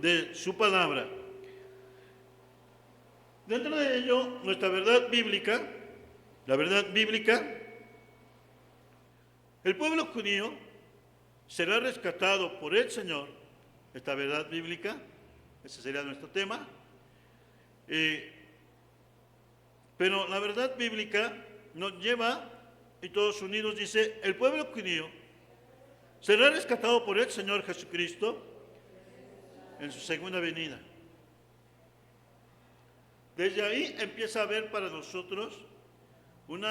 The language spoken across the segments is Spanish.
de su palabra. Dentro de ello, nuestra verdad bíblica, la verdad bíblica, el pueblo judío será rescatado por el Señor, esta verdad bíblica, ese sería nuestro tema. Pero la verdad bíblica nos lleva, y todos unidos dice, el pueblo judío será rescatado por el Señor Jesucristo en su segunda venida. Desde ahí empieza a haber para nosotros un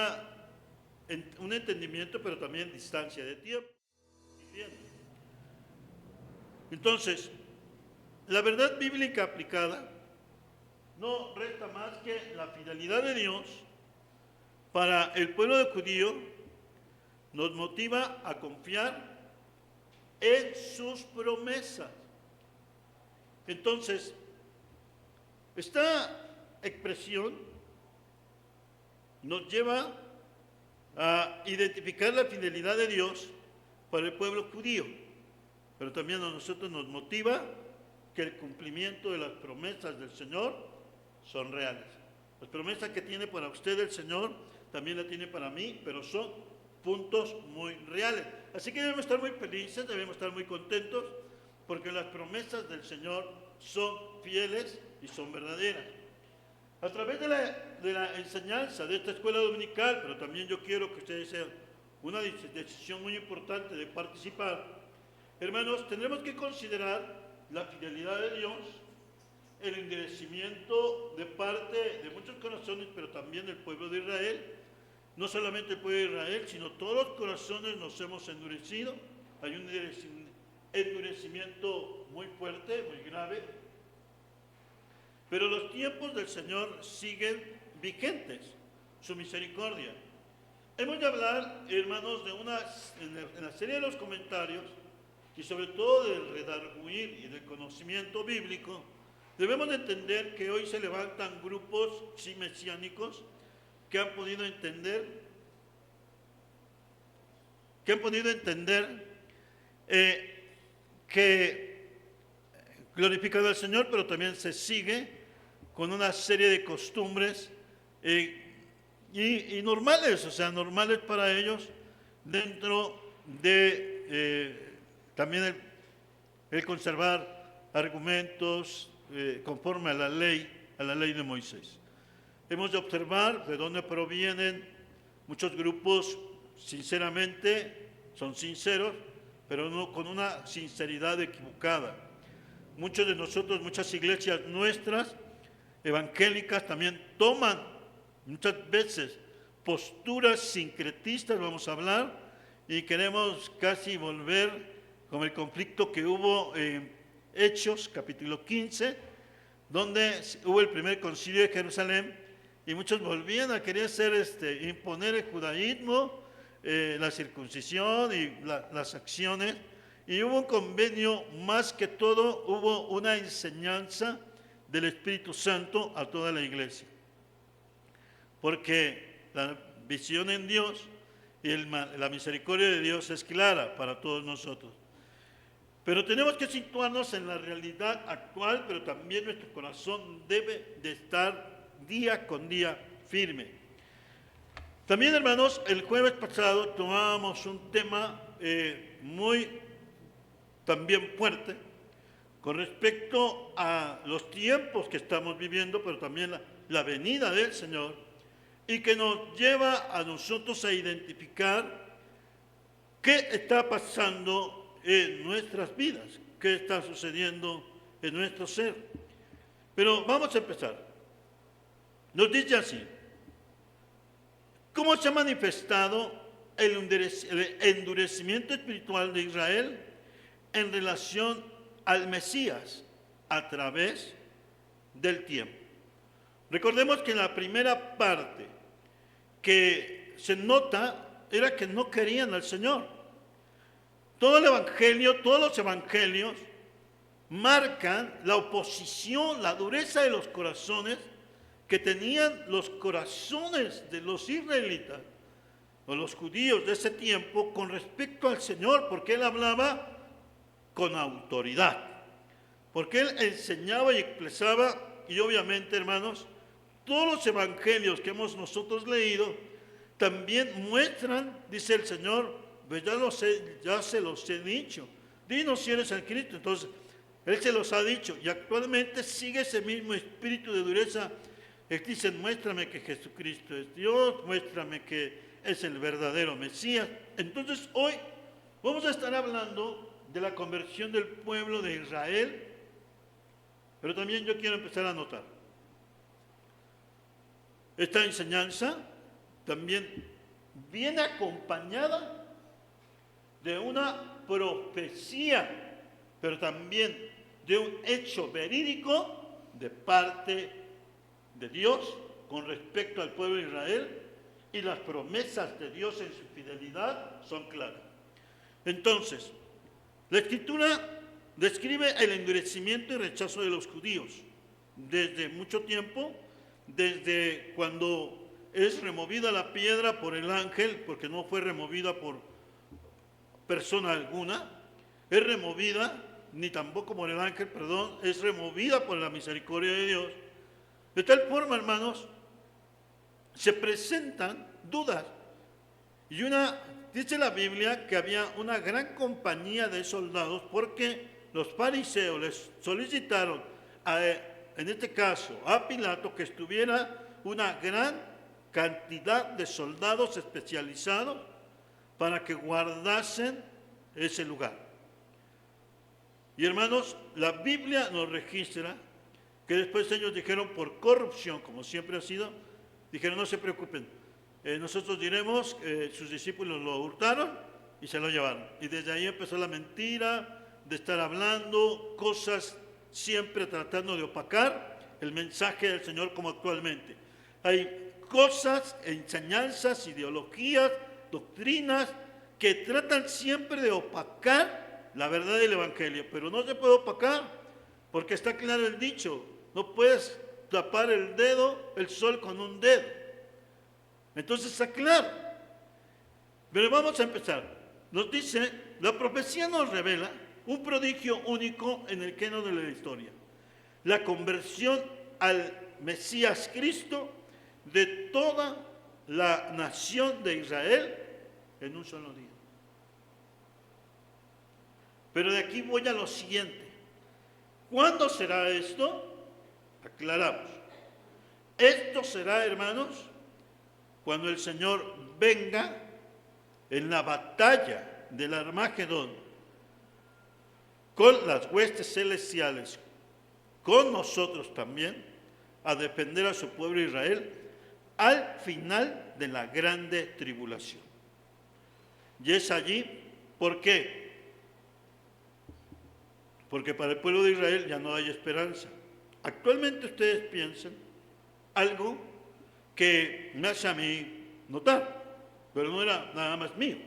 entendimiento, pero también distancia de tiempo. Entonces, la verdad bíblica aplicada no resta más que la fidelidad de Dios para el pueblo de judío, nos motiva a confiar en sus promesas. Entonces, esta expresión nos lleva a identificar la fidelidad de Dios para el pueblo judío, pero también a nosotros nos motiva que el cumplimiento de las promesas del Señor son reales. Las promesas que tiene para usted el Señor también las tiene para mí, pero son puntos muy reales. Así que debemos estar muy felices, debemos estar muy contentos, porque las promesas del Señor son fieles y son verdaderas. A través de la enseñanza de esta escuela dominical, pero también yo quiero que ustedes sean una decisión muy importante de participar. Hermanos, tendremos que considerar la fidelidad de Dios, el endurecimiento de parte de muchos corazones, pero también del pueblo de Israel. No solamente el pueblo de Israel, sino todos los corazones nos hemos endurecido. Hay un endurecimiento muy fuerte, muy grave. Pero los tiempos del Señor siguen vigentes, su misericordia. Hemos de hablar, hermanos, en la serie de los comentarios, y sobre todo del redarguir y del conocimiento bíblico, debemos de entender que hoy se levantan grupos mesiánicos que han podido entender que glorifican al Señor, pero también se sigue con una serie de costumbres y normales, o sea, normales para ellos, dentro de también el conservar argumentos conforme a la ley de Moisés. Hemos de observar de dónde provienen muchos grupos, sinceramente, son sinceros, pero no con una sinceridad equivocada. Muchos de nosotros, muchas iglesias nuestras, evangélicas, también toman muchas veces posturas sincretistas, vamos a hablar, y queremos casi volver con el conflicto que hubo en Hechos, capítulo 15, donde hubo el primer concilio de Jerusalén, y muchos volvían a querer imponer el judaísmo, la circuncisión y las acciones, y hubo un convenio, más que todo, hubo una enseñanza del Espíritu Santo a toda la iglesia. Porque la visión en Dios y la misericordia de Dios es clara para todos nosotros. Pero tenemos que situarnos en la realidad actual, pero también nuestro corazón debe de estar día con día firme. También, hermanos, el jueves pasado tomábamos un tema muy también fuerte con respecto a los tiempos que estamos viviendo, pero también la venida del Señor, y que nos lleva a nosotros a identificar qué está pasando en nuestras vidas, qué está sucediendo en nuestro ser. Pero vamos a empezar. Nos dice así: ¿cómo se ha manifestado el endurecimiento espiritual de Israel en relación al Mesías a través del tiempo? Recordemos que en la primera parte que se nota era que no querían al Señor. Todo el evangelio, todos los evangelios marcan la oposición, la dureza de los corazones que tenían los corazones de los israelitas o los judíos de ese tiempo con respecto al Señor, porque Él hablaba con autoridad. porque él enseñaba y expresaba, y obviamente, hermanos, todos los evangelios que hemos nosotros leído también muestran, dice el Señor, pues ya se los he dicho, dinos si eres el Cristo. Entonces, Él se los ha dicho, y actualmente sigue ese mismo espíritu de dureza. Él dice, muéstrame que Jesucristo es Dios, muéstrame que es el verdadero Mesías. Entonces, hoy vamos a estar hablando de la conversión del pueblo de Israel, pero también yo quiero empezar a notar. Esta enseñanza también viene acompañada de una profecía, pero también de un hecho verídico de parte de Dios con respecto al pueblo de Israel, y las promesas de Dios en su fidelidad son claras. Entonces, la Escritura describe el endurecimiento y rechazo de los judíos desde mucho tiempo, desde cuando es removida la piedra por el ángel, porque no fue removida por persona alguna, es removida, ni tampoco por el ángel, perdón, es removida por la misericordia de Dios. De tal forma, hermanos, se presentan dudas. Y dice la Biblia que había una gran compañía de soldados, porque los fariseos les solicitaron, en este caso, a Pilato, que estuviera una gran cantidad de soldados especializados para que guardasen ese lugar. Y hermanos, la Biblia nos registra que después ellos dijeron, por corrupción, como siempre ha sido, dijeron, no se preocupen, nosotros diremos que sus discípulos lo hurtaron y se lo llevaron. Y desde ahí empezó la mentira de estar hablando cosas, siempre tratando de opacar el mensaje del Señor, como actualmente. Hay cosas, enseñanzas, ideologías, doctrinas que tratan siempre de opacar la verdad del Evangelio, pero no se puede opacar, porque está claro el dicho, no puedes tapar el sol con un dedo. Entonces está claro. Pero vamos a empezar. Nos dice, la profecía nos revela un prodigio único en el canon de la historia: la conversión al Mesías Cristo de toda la nación de Israel en un solo día. Pero de aquí voy a lo siguiente. ¿Cuándo será esto? Aclaramos. Esto será, hermanos, cuando el Señor venga en la batalla del Armagedón con las huestes celestiales, con nosotros también, a defender a su pueblo Israel al final de la grande tribulación. Y es allí, ¿por qué? Porque para el pueblo de Israel ya no hay esperanza. Actualmente ustedes piensan algo que me hace a mí notar, pero no era nada más mío.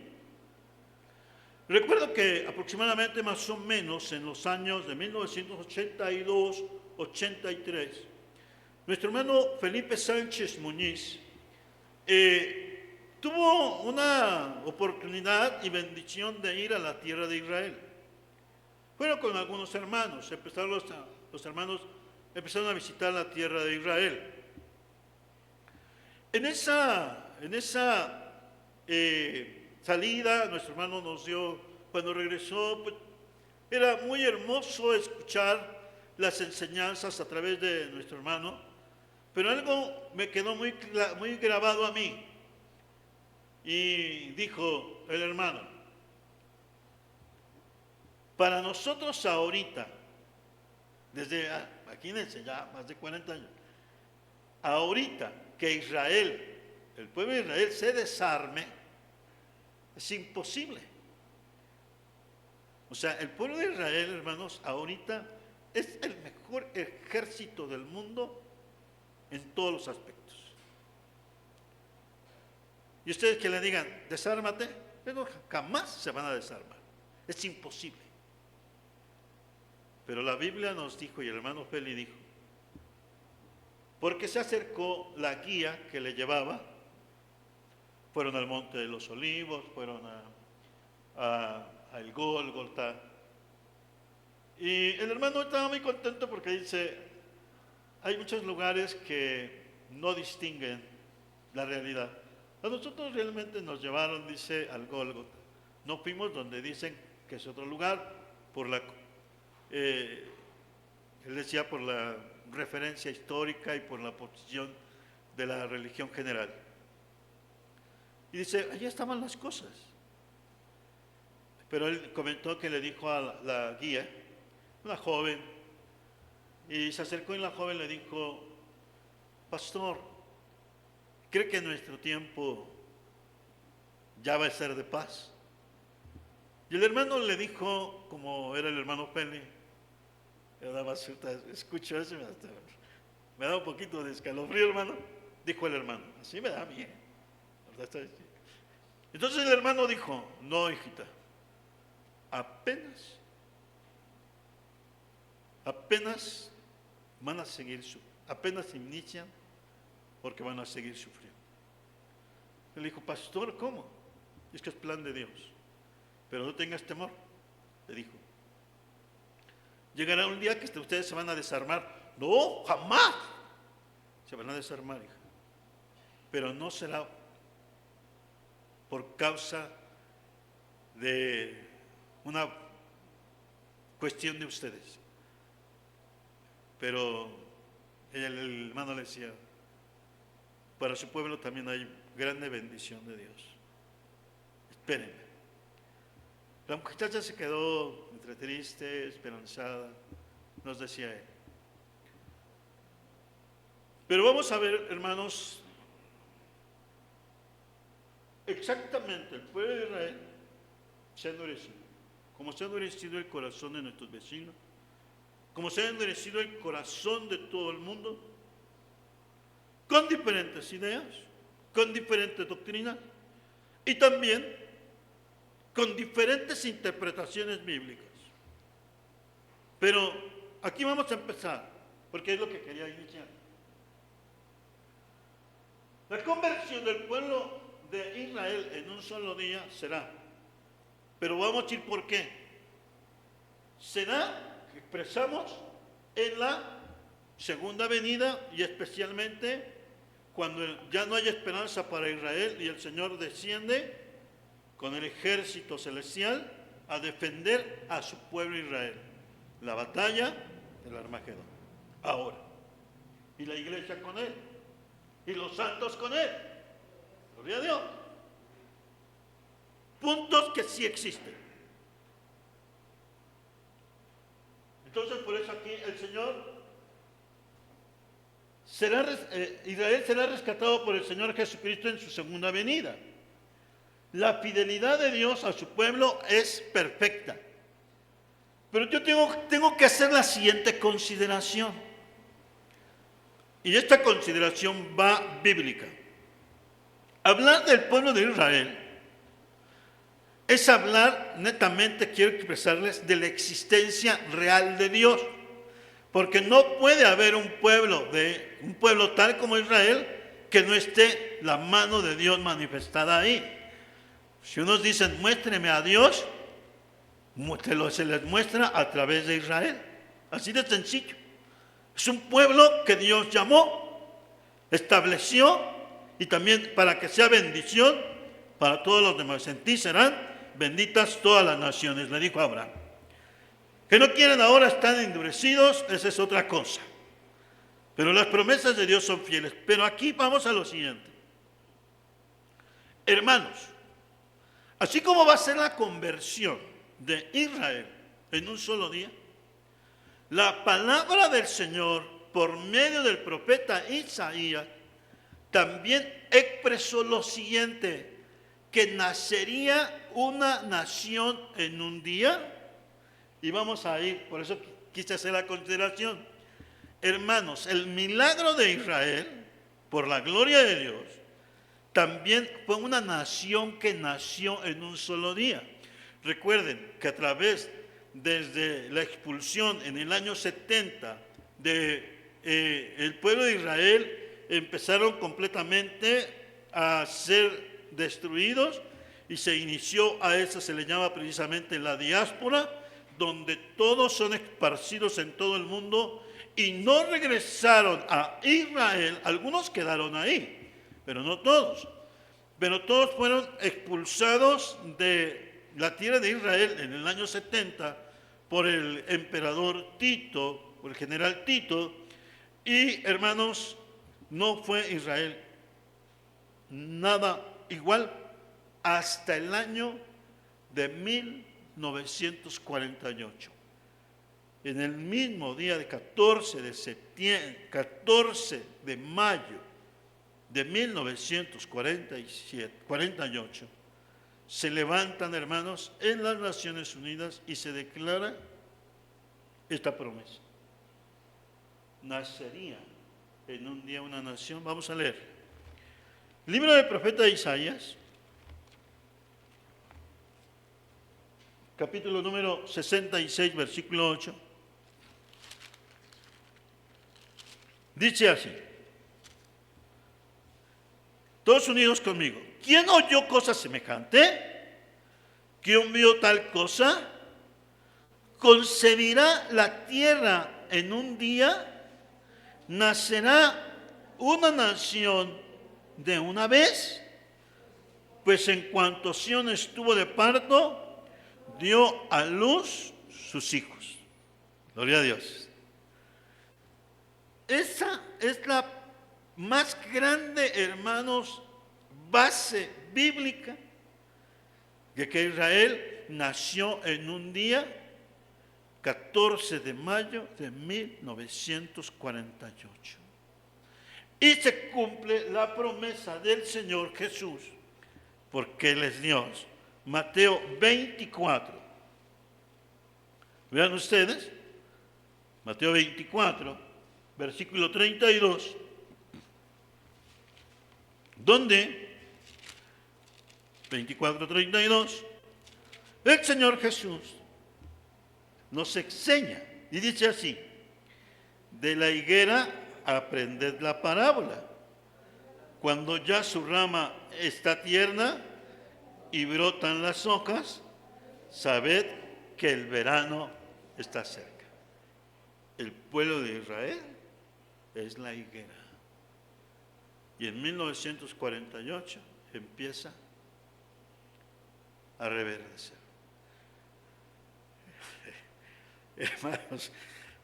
Recuerdo que aproximadamente más o menos en los años de 1982-83, nuestro hermano Felipe Sánchez Muñiz tuvo una oportunidad y bendición de ir a la tierra de Israel. Fueron con algunos hermanos, los hermanos empezaron a visitar la tierra de Israel. En esa salida, nuestro hermano nos dio, cuando regresó, pues, era muy hermoso escuchar las enseñanzas a través de nuestro hermano, pero algo me quedó muy grabado a mí. Y dijo el hermano, para nosotros ahorita, desde, imagínense, ya más de 40 años, ahorita que Israel, el pueblo de Israel se desarme, es imposible. O sea, el pueblo de Israel, hermanos, ahorita es el mejor ejército del mundo en todos los aspectos. Y ustedes que le digan, desármate, pero jamás se van a desarmar. Es imposible. Pero la Biblia nos dijo, y el hermano Feli dijo, porque se acercó la guía que le llevaba, fueron al Monte de los Olivos, fueron al Gólgota, Y el hermano estaba muy contento porque dice, hay muchos lugares que no distinguen la realidad. A nosotros realmente nos llevaron, dice, al Gólgota. No fuimos donde dicen que es otro lugar, por la, él decía, por la referencia histórica y por la posición de la religión general. Y dice, allá estaban las cosas. Pero él comentó que le dijo a la guía, una joven, y se acercó y la joven le dijo, pastor, ¿cree que nuestro tiempo ya va a ser de paz? Y el hermano le dijo, como era el hermano Peli, yo nada más escucho eso, me da un poquito de escalofrío, hermano. Dijo el hermano, así me da bien. Entonces el hermano dijo, no, hijita, apenas van a seguir, apenas inician, porque van a seguir sufriendo. Él dijo, pastor, ¿cómo? Es que es plan de Dios. Pero no tengas temor, le dijo. Llegará un día que ustedes se van a desarmar. No, jamás. Se van a desarmar, hija. Pero no será por causa de una cuestión de ustedes. Pero el hermano le decía, para su pueblo también hay grande bendición de Dios. Espérenme. La muchacha se quedó entre triste, esperanzada, nos decía él. Pero vamos a ver, hermanos, exactamente el pueblo de Israel se ha endurecido. Como se ha endurecido el corazón de nuestros vecinos, como se ha endurecido el corazón de todo el mundo, con diferentes ideas, con diferentes doctrinas y también con diferentes interpretaciones bíblicas. Pero aquí vamos a empezar, porque es lo que quería iniciar. La conversión del pueblo de Israel en un solo día será, pero vamos a ir por qué. Será, que expresamos, en la segunda venida y especialmente cuando ya no hay esperanza para Israel y el Señor desciende con el ejército celestial a defender a su pueblo Israel. La batalla del Armagedón. Ahora. Y la iglesia con él. Y los santos con él. Gloria a Dios. Puntos que sí existen. Entonces, por eso aquí el Señor Israel será rescatado por el Señor Jesucristo en su segunda venida. La fidelidad de Dios a su pueblo es perfecta. Pero yo tengo que hacer la siguiente consideración. Y esta consideración va bíblica. Hablar del pueblo de Israel es hablar, netamente quiero expresarles, de la existencia real de Dios. Porque no puede haber un pueblo tal como Israel que no esté la mano de Dios manifestada ahí. Si unos dicen, muéstreme a Dios, se les muestra a través de Israel. Así de sencillo. Es un pueblo que Dios llamó, estableció, y también para que sea bendición para todos los demás. En ti serán benditas todas las naciones, le dijo a Abraham. Que no quieren ahora, están endurecidos, esa es otra cosa. Pero las promesas de Dios son fieles. Pero aquí vamos a lo siguiente. Hermanos, así como va a ser la conversión de Israel en un solo día, la palabra del Señor por medio del profeta Isaías también expresó lo siguiente, que nacería una nación en un día. Y vamos a ir, por eso quise hacer la consideración. Hermanos, el milagro de Israel, por la gloria de Dios, también fue una nación que nació en un solo día. Recuerden que a través, desde la expulsión en el año 70 el pueblo de Israel, empezaron completamente a ser destruidos y se inició, a eso se le llama precisamente la diáspora, donde todos son esparcidos en todo el mundo y no regresaron a Israel. Algunos quedaron ahí, pero no todos. Pero todos fueron expulsados de la tierra de Israel en el año 70 por el emperador Tito, por el general Tito. Y hermanos, no fue Israel nada igual hasta el año de 1948. En el mismo día de 14 de mayo de 1948, se levantan, hermanos, en las Naciones Unidas y se declara esta promesa. Nacería en un día una nación. Vamos a leer. Libro del profeta Isaías, capítulo número 66, versículo 8. Dice así. Todos unidos conmigo. ¿Quién oyó cosa semejante? ¿Quién vio tal cosa? ¿Concebirá la tierra en un día? ¿Nacerá una nación de una vez? Pues en cuanto Sión estuvo de parto, dio a luz sus hijos. Gloria a Dios. Esa es la más grande, hermanos, base bíblica de que Israel nació en un día 14 de mayo de 1948. Y se cumple la promesa del Señor Jesús, porque Él es Dios. Mateo 24. Vean ustedes, Mateo 24, versículo 32. Donde 24:32 el Señor Jesús nos enseña y dice así: de la higuera aprended la parábola. Cuando ya su rama está tierna y brotan las hojas, sabed que el verano está cerca. El pueblo de Israel es la higuera. Y en 1948 empieza a reverdecer. Hermanos,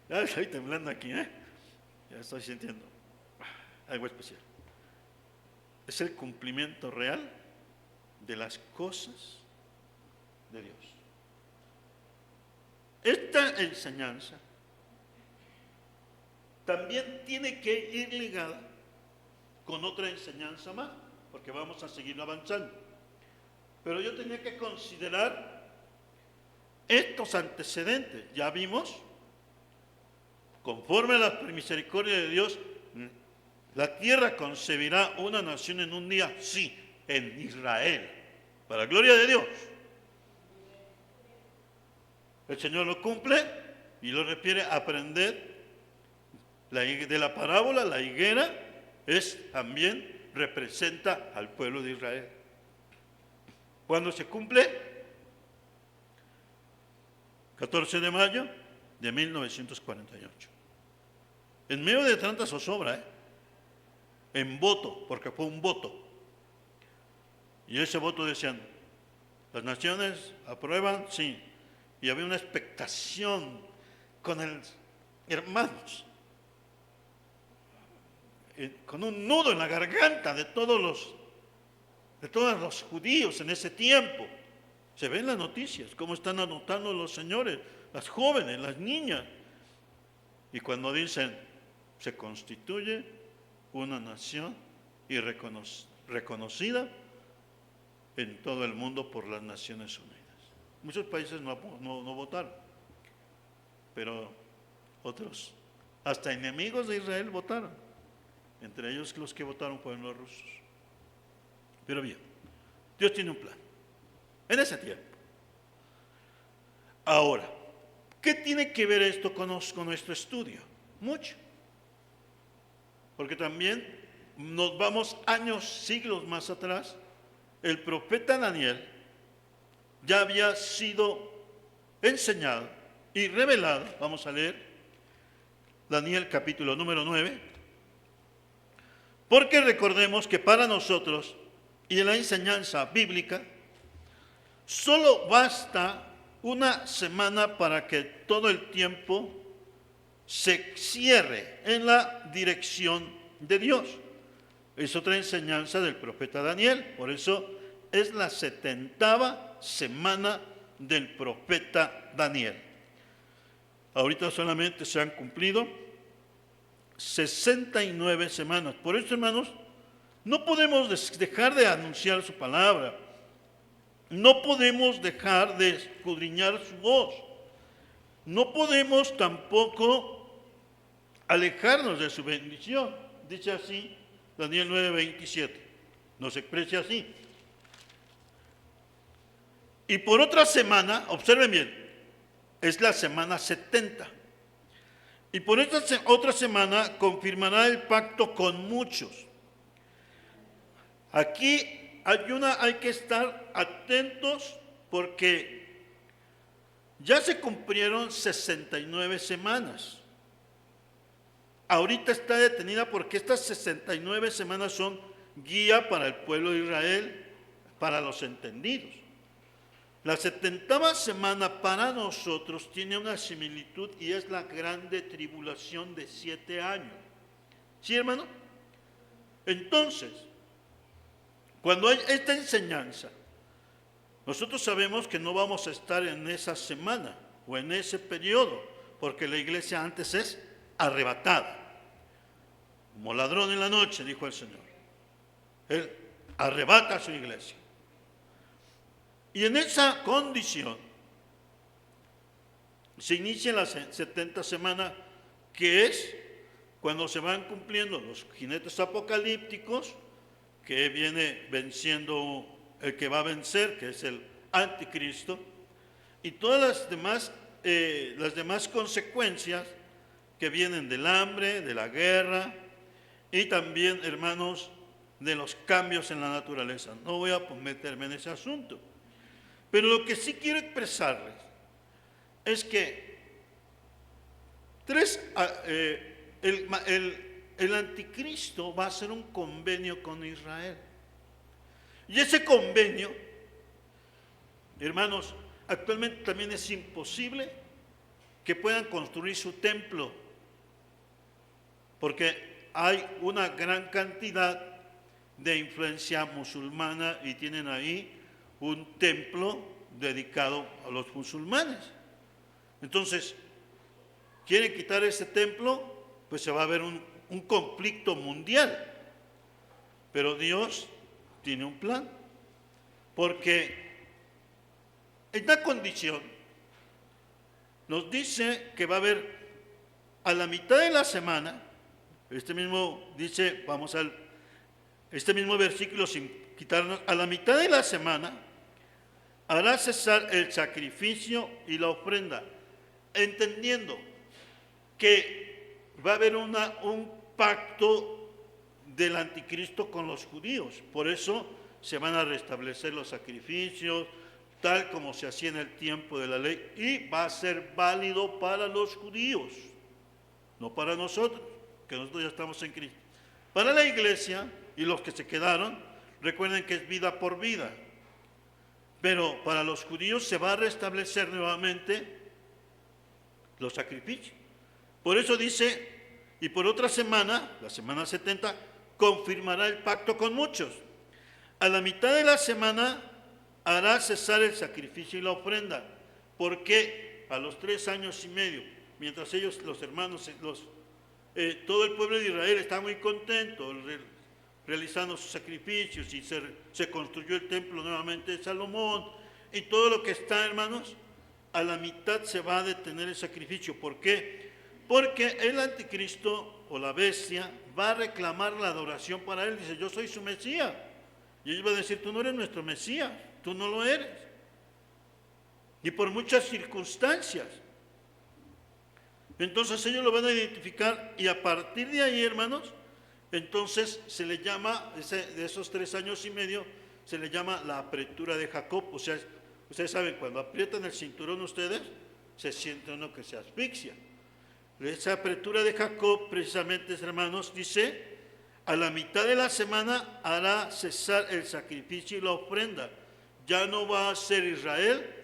ya estoy temblando aquí, ya estoy sintiendo algo especial. Es el cumplimiento real de las cosas de Dios. Esta enseñanza también tiene que ir ligada con otra enseñanza más, porque vamos a seguir avanzando. Pero yo tenía que considerar estos antecedentes. Ya vimos, conforme a la misericordia de Dios, la tierra concebirá una nación en un día, sí, en Israel, para gloria de Dios. El Señor lo cumple y lo refiere a aprender de la parábola. La higuera también representa al pueblo de Israel. ¿Cuándo se cumple? 14 de mayo de 1948. En medio de tanta zozobra, en voto, porque fue un voto. Y ese voto decían, las naciones aprueban, sí. Y había una expectación con hermanos, con un nudo en la garganta de todos los judíos en ese tiempo. Se ven las noticias, cómo están anotando los señores, las jóvenes, las niñas. Y cuando dicen, se constituye una nación y reconocida en todo el mundo por las Naciones Unidas. Muchos países no votaron, pero otros, hasta enemigos de Israel, votaron. Entre ellos los que votaron fueron los rusos. Pero bien, Dios tiene un plan en ese tiempo. Ahora, ¿qué tiene que ver esto con nuestro estudio? Mucho. Porque también nos vamos años, siglos más atrás. El profeta Daniel ya había sido enseñado y revelada. Vamos a leer Daniel capítulo número 9. Porque recordemos que para nosotros y en la enseñanza bíblica, solo basta una semana para que todo el tiempo se cierre en la dirección de Dios. Es otra enseñanza del profeta Daniel. Por eso es la 70ª semana del profeta Daniel. Ahorita solamente se han cumplido 69 semanas. Por eso, hermanos, no podemos dejar de anunciar su palabra. No podemos dejar de escudriñar su voz. No podemos tampoco alejarnos de su bendición. Dice así Daniel 9:27. Nos expresa así. Y por otra semana, observen bien, es la semana 70. Y por esta otra semana confirmará el pacto con muchos. Aquí hay que estar atentos porque ya se cumplieron 69 semanas. Ahorita está detenida porque estas 69 semanas son guía para el pueblo de Israel, para los entendidos. La 70ª semana para nosotros tiene una similitud y es la grande tribulación de 7 años. ¿Sí, hermano? Entonces, cuando hay esta enseñanza, nosotros sabemos que no vamos a estar en esa semana o en ese periodo, porque la iglesia antes es arrebatada. Como ladrón en la noche, dijo el Señor. Él arrebata a su iglesia. Y en esa condición se inicia la 70 semana, que es cuando se van cumpliendo los jinetes apocalípticos, que viene venciendo el que va a vencer, que es el anticristo, y todas las demás consecuencias que vienen del hambre, de la guerra, y también, hermanos, de los cambios en la naturaleza. No voy a meterme en ese asunto. Pero lo que sí quiero expresarles es que el anticristo va a hacer un convenio con Israel. Y ese convenio, hermanos, actualmente también es imposible que puedan construir su templo, porque hay una gran cantidad de influencia musulmana y tienen ahí un templo dedicado a los musulmanes. Entonces, quieren quitar ese templo, pues se va a ver un conflicto mundial. Pero Dios tiene un plan, porque en esta condición nos dice que va a haber a la mitad de la semana, este mismo versículo sin quitarnos, a la mitad de la semana hará cesar el sacrificio y la ofrenda, entendiendo que va a haber un pacto del anticristo con los judíos. Por eso se van a restablecer los sacrificios, tal como se hacía en el tiempo de la ley, y va a ser válido para los judíos, no para nosotros, que nosotros ya estamos en Cristo. Para la iglesia y los que se quedaron, recuerden que es vida por vida. Pero para los judíos se va a restablecer nuevamente los sacrificios. Por eso dice, y por otra semana, la semana 70, confirmará el pacto con muchos. A la mitad de la semana hará cesar el sacrificio y la ofrenda. Porque a los 3 años y medio, mientras ellos, los hermanos, todo el pueblo de Israel está muy contento, realizando sus sacrificios, y se construyó el templo nuevamente de Salomón, y todo lo que está, hermanos, a la mitad se va a detener el sacrificio. ¿Por qué? Porque el anticristo o la bestia va a reclamar la adoración para él. Dice, yo soy su Mesías. Y ellos van a decir, tú no eres nuestro Mesías, tú no lo eres. Y por muchas circunstancias. Entonces ellos lo van a identificar, y a partir de ahí, hermanos, entonces se le llama, de esos 3 años y medio, se le llama la apretura de Jacob. O sea, ustedes saben, cuando aprietan el cinturón ustedes, se siente uno que se asfixia. Esa apertura de Jacob, precisamente, hermanos, dice, a la mitad de la semana hará cesar el sacrificio y la ofrenda. Ya no va a ser Israel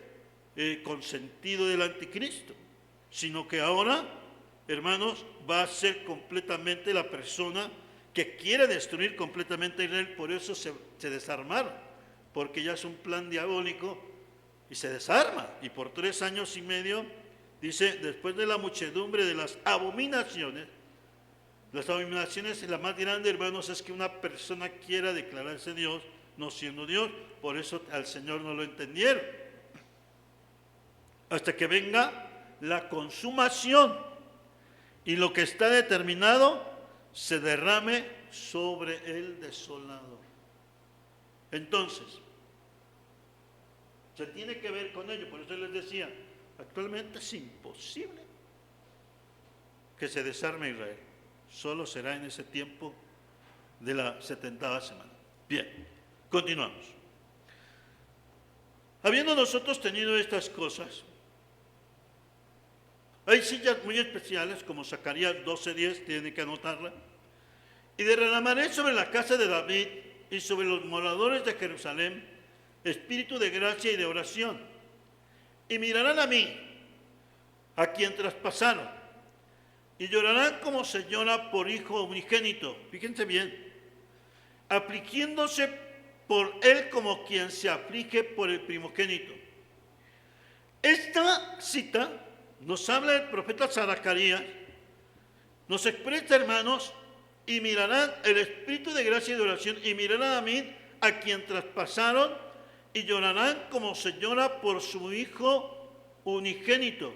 consentido del anticristo, sino que ahora, hermanos, va a ser completamente la persona que quiere destruir completamente a Israel. Por eso se desarmaron, porque ya es un plan diabólico y se desarma. Y por 3 años y medio, dice, después de la muchedumbre de las abominaciones, la más grande, hermanos, es que una persona quiera declararse Dios, no siendo Dios. Por eso al Señor no lo entendieron. Hasta que venga la consumación y lo que está determinado se derrame sobre el desolador. Entonces, se tiene que ver con ello. Por eso les decía, actualmente es imposible que se desarme Israel. Solo será en ese tiempo de la 70ª semana. Bien, continuamos. Habiendo nosotros tenido estas cosas, hay sillas muy especiales, como Zacarías 12:10, tienen que anotarla. Y derramaré sobre la casa de David y sobre los moradores de Jerusalén espíritu de gracia y de oración. Y mirarán a mí, a quien traspasaron, y llorarán como se llora por hijo unigénito. Fíjense bien, afligiéndose por él como quien se aflige por el primogénito. Esta cita nos habla el profeta Zacarías, nos expresa, hermanos, y mirarán el espíritu de gracia y de oración, y mirarán a mí, a quien traspasaron, y llorarán como se llora por su hijo unigénito,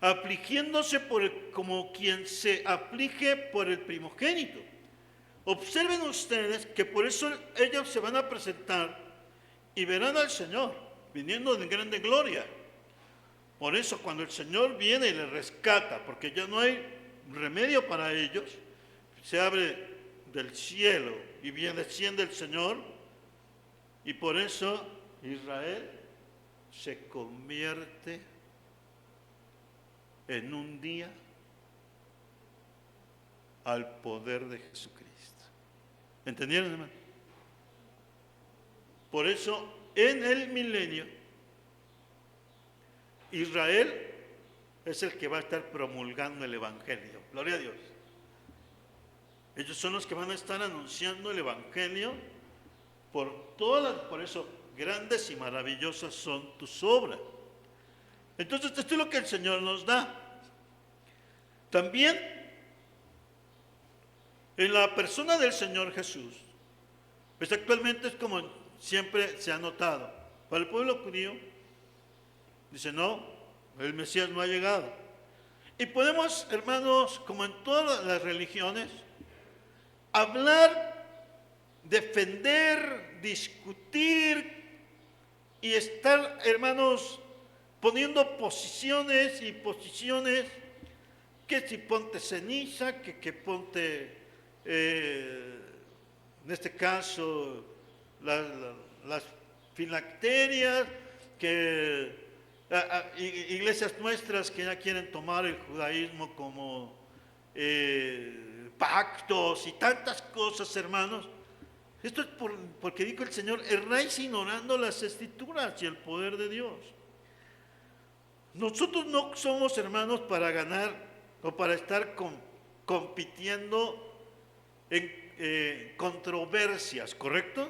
afligiéndose como quien se aflige por el primogénito. Observen ustedes que por eso ellos se van a presentar y verán al Señor viniendo en grande gloria. Por eso cuando el Señor viene y les rescata, porque ya no hay remedio para ellos, se abre del cielo y desciende el Señor, y por eso Israel se convierte en un día al poder de Jesucristo. ¿Entendieron, hermano? Por eso en el milenio Israel es el que va a estar promulgando el Evangelio. Gloria a Dios. Ellos son los que van a estar anunciando el Evangelio por eso grandes y maravillosas son tus obras. Entonces esto es lo que el Señor nos da. También en la persona del Señor Jesús, pues actualmente es como siempre se ha notado. Para el pueblo judío, dice, no, el Mesías no ha llegado. Y podemos, hermanos, como en todas las religiones, hablar, defender, discutir y estar, hermanos, poniendo posiciones y posiciones, que si ponte ceniza, que ponte, en este caso, las filacterias, que iglesias nuestras que ya quieren tomar el judaísmo como pactos y tantas cosas, hermanos. Esto es porque dijo el Señor, erráis ignorando las escrituras y el poder de Dios. Nosotros no somos, hermanos, para ganar o para estar compitiendo en controversias, ¿correcto?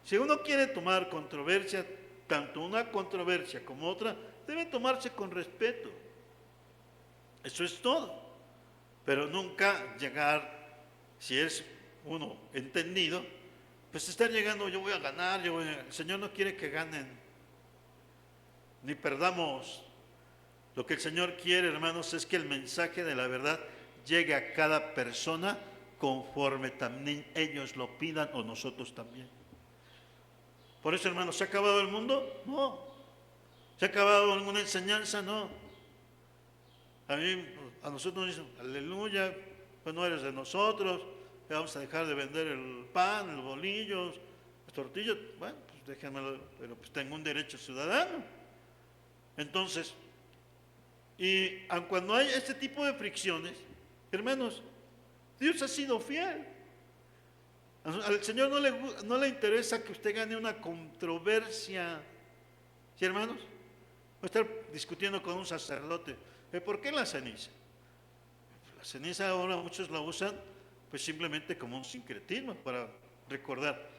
Si uno quiere tomar controversia, tanto una controversia como otra, debe tomarse con respeto. Eso es todo. Pero nunca llegar, si es uno entendido, pues estar llegando, yo voy a ganar, el Señor no quiere que ganen, ni perdamos. Lo que el Señor quiere, hermanos, es que el mensaje de la verdad llegue a cada persona conforme también ellos lo pidan o nosotros también. Por eso, hermanos, ¿se ha acabado el mundo? No. ¿Se ha acabado alguna enseñanza? No. A nosotros nos dicen, aleluya, pues no eres de nosotros, vamos a dejar de vender el pan, los bolillos, las tortillas. Bueno, pues déjenmelo, pero pues tengo un derecho ciudadano. Entonces, Y aun cuando hay este tipo de fricciones, hermanos, Dios ha sido fiel. Al Señor no le interesa que usted gane una controversia. ¿Sí, hermanos? Va a estar discutiendo con un sacerdote. ¿Por qué la ceniza? La ceniza ahora muchos la usan pues simplemente como un sincretismo para recordar.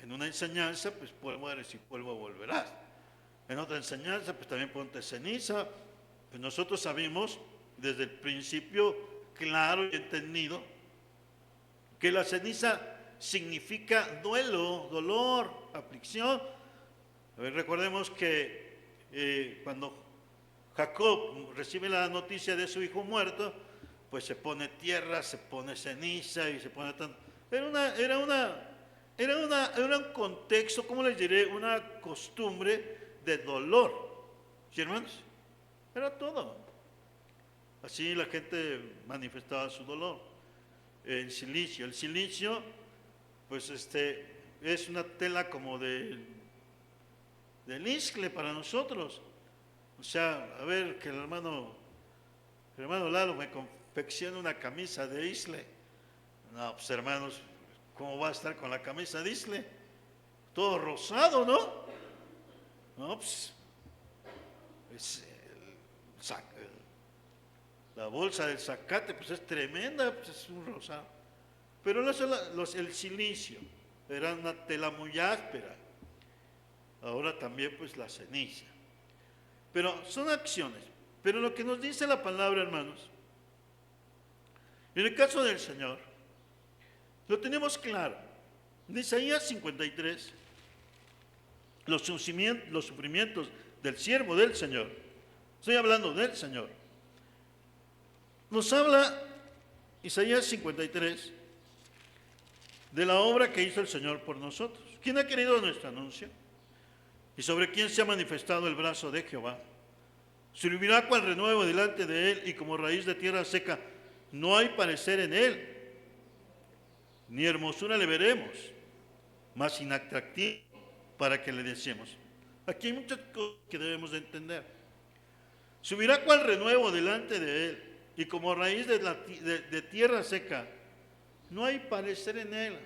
En una enseñanza, pues polvo eres y polvo volverás. En otra enseñanza, pues también ponte ceniza. Pues nosotros sabemos desde el principio claro y entendido que la ceniza significa duelo, dolor, aflicción. Recordemos que cuando Jacob recibe la noticia de su hijo muerto, pues se pone tierra, se pone ceniza y se pone tanto. Era un contexto, ¿cómo les diré? Una costumbre de dolor. ¿Sí, hermanos? Era todo. Así la gente manifestaba su dolor. El silicio, pues es una tela como del iscle para nosotros. O sea, a ver, que el hermano Lalo me confecciona una camisa de isle. No, pues hermanos, ¿cómo va a estar con la camisa de isle? Todo rosado, ¿no? No, pues es la bolsa del zacate, pues es tremenda, pues es un rosado. Pero el silicio era una tela muy áspera. Ahora también pues la ceniza. Pero son acciones. Pero lo que nos dice la palabra, hermanos, en el caso del Señor, lo tenemos claro. En Isaías 53, los sufrimientos del siervo del Señor, estoy hablando del Señor, nos habla Isaías 53 de la obra que hizo el Señor por nosotros. ¿Quién ha querido nuestro anuncio? ¿Y sobre quién se ha manifestado el brazo de Jehová? Servirá cual renuevo delante de él, y como raíz de tierra seca, no hay parecer en él, ni hermosura le veremos, más inatractivo para que le deseemos. Aquí hay muchas cosas que debemos de entender. Subirá cual renuevo delante de él, y como raíz de tierra seca, no hay parecer en él.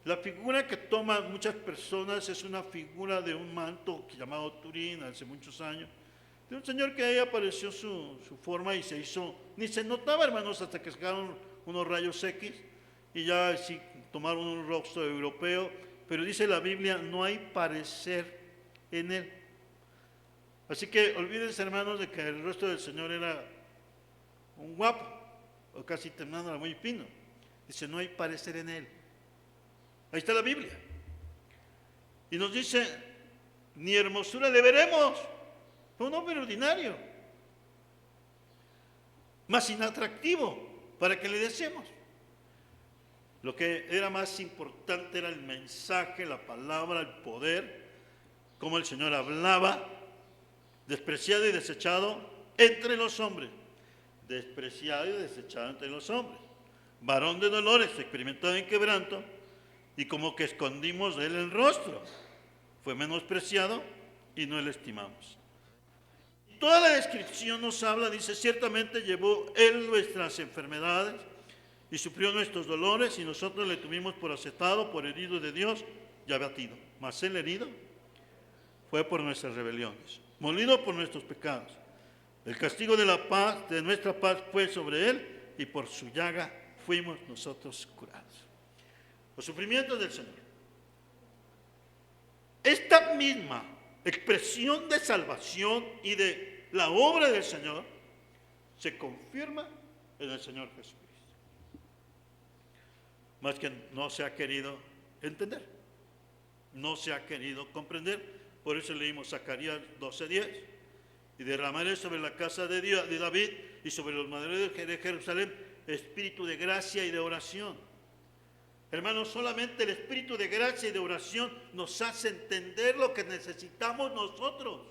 La figura que toman muchas personas es una figura de un manto llamado Turín hace muchos años, de un señor que ahí apareció su forma y se hizo, ni se notaba, hermanos, hasta que sacaron unos rayos X y ya sí tomaron un rostro europeo, pero dice la Biblia, no hay parecer en él. Así que olvídense, hermanos, de que el rostro del Señor era un guapo, o casi terminando, era muy fino. Dice, no hay parecer en él. Ahí está la Biblia. Y nos dice, ni hermosura le veremos. Fue un hombre ordinario, más inatractivo para que le deseemos. Lo que era más importante era el mensaje, la palabra, el poder, cómo el Señor hablaba, despreciado y desechado entre los hombres. Despreciado y desechado entre los hombres. Varón de dolores, experimentado en quebranto, y como que escondimos de él el rostro. Fue menospreciado y no le estimamos. Toda la descripción nos habla, dice, ciertamente llevó él nuestras enfermedades y sufrió nuestros dolores, y nosotros le tuvimos por aceptado, por herido de Dios y abatido. Mas el herido fue por nuestras rebeliones, molido por nuestros pecados. El castigo de la paz, de nuestra paz, fue sobre él, y por su llaga fuimos nosotros curados. Los sufrimientos del Señor. Esta misma expresión de salvación y de la obra del Señor se confirma en el Señor Jesucristo. Más que no se ha querido entender, no se ha querido comprender. Por eso leímos Zacarías 12:10. Y derramaré sobre la casa de David y sobre los maderos de Jerusalén espíritu de gracia y de oración. Hermanos, solamente el espíritu de gracia y de oración nos hace entender lo que necesitamos nosotros.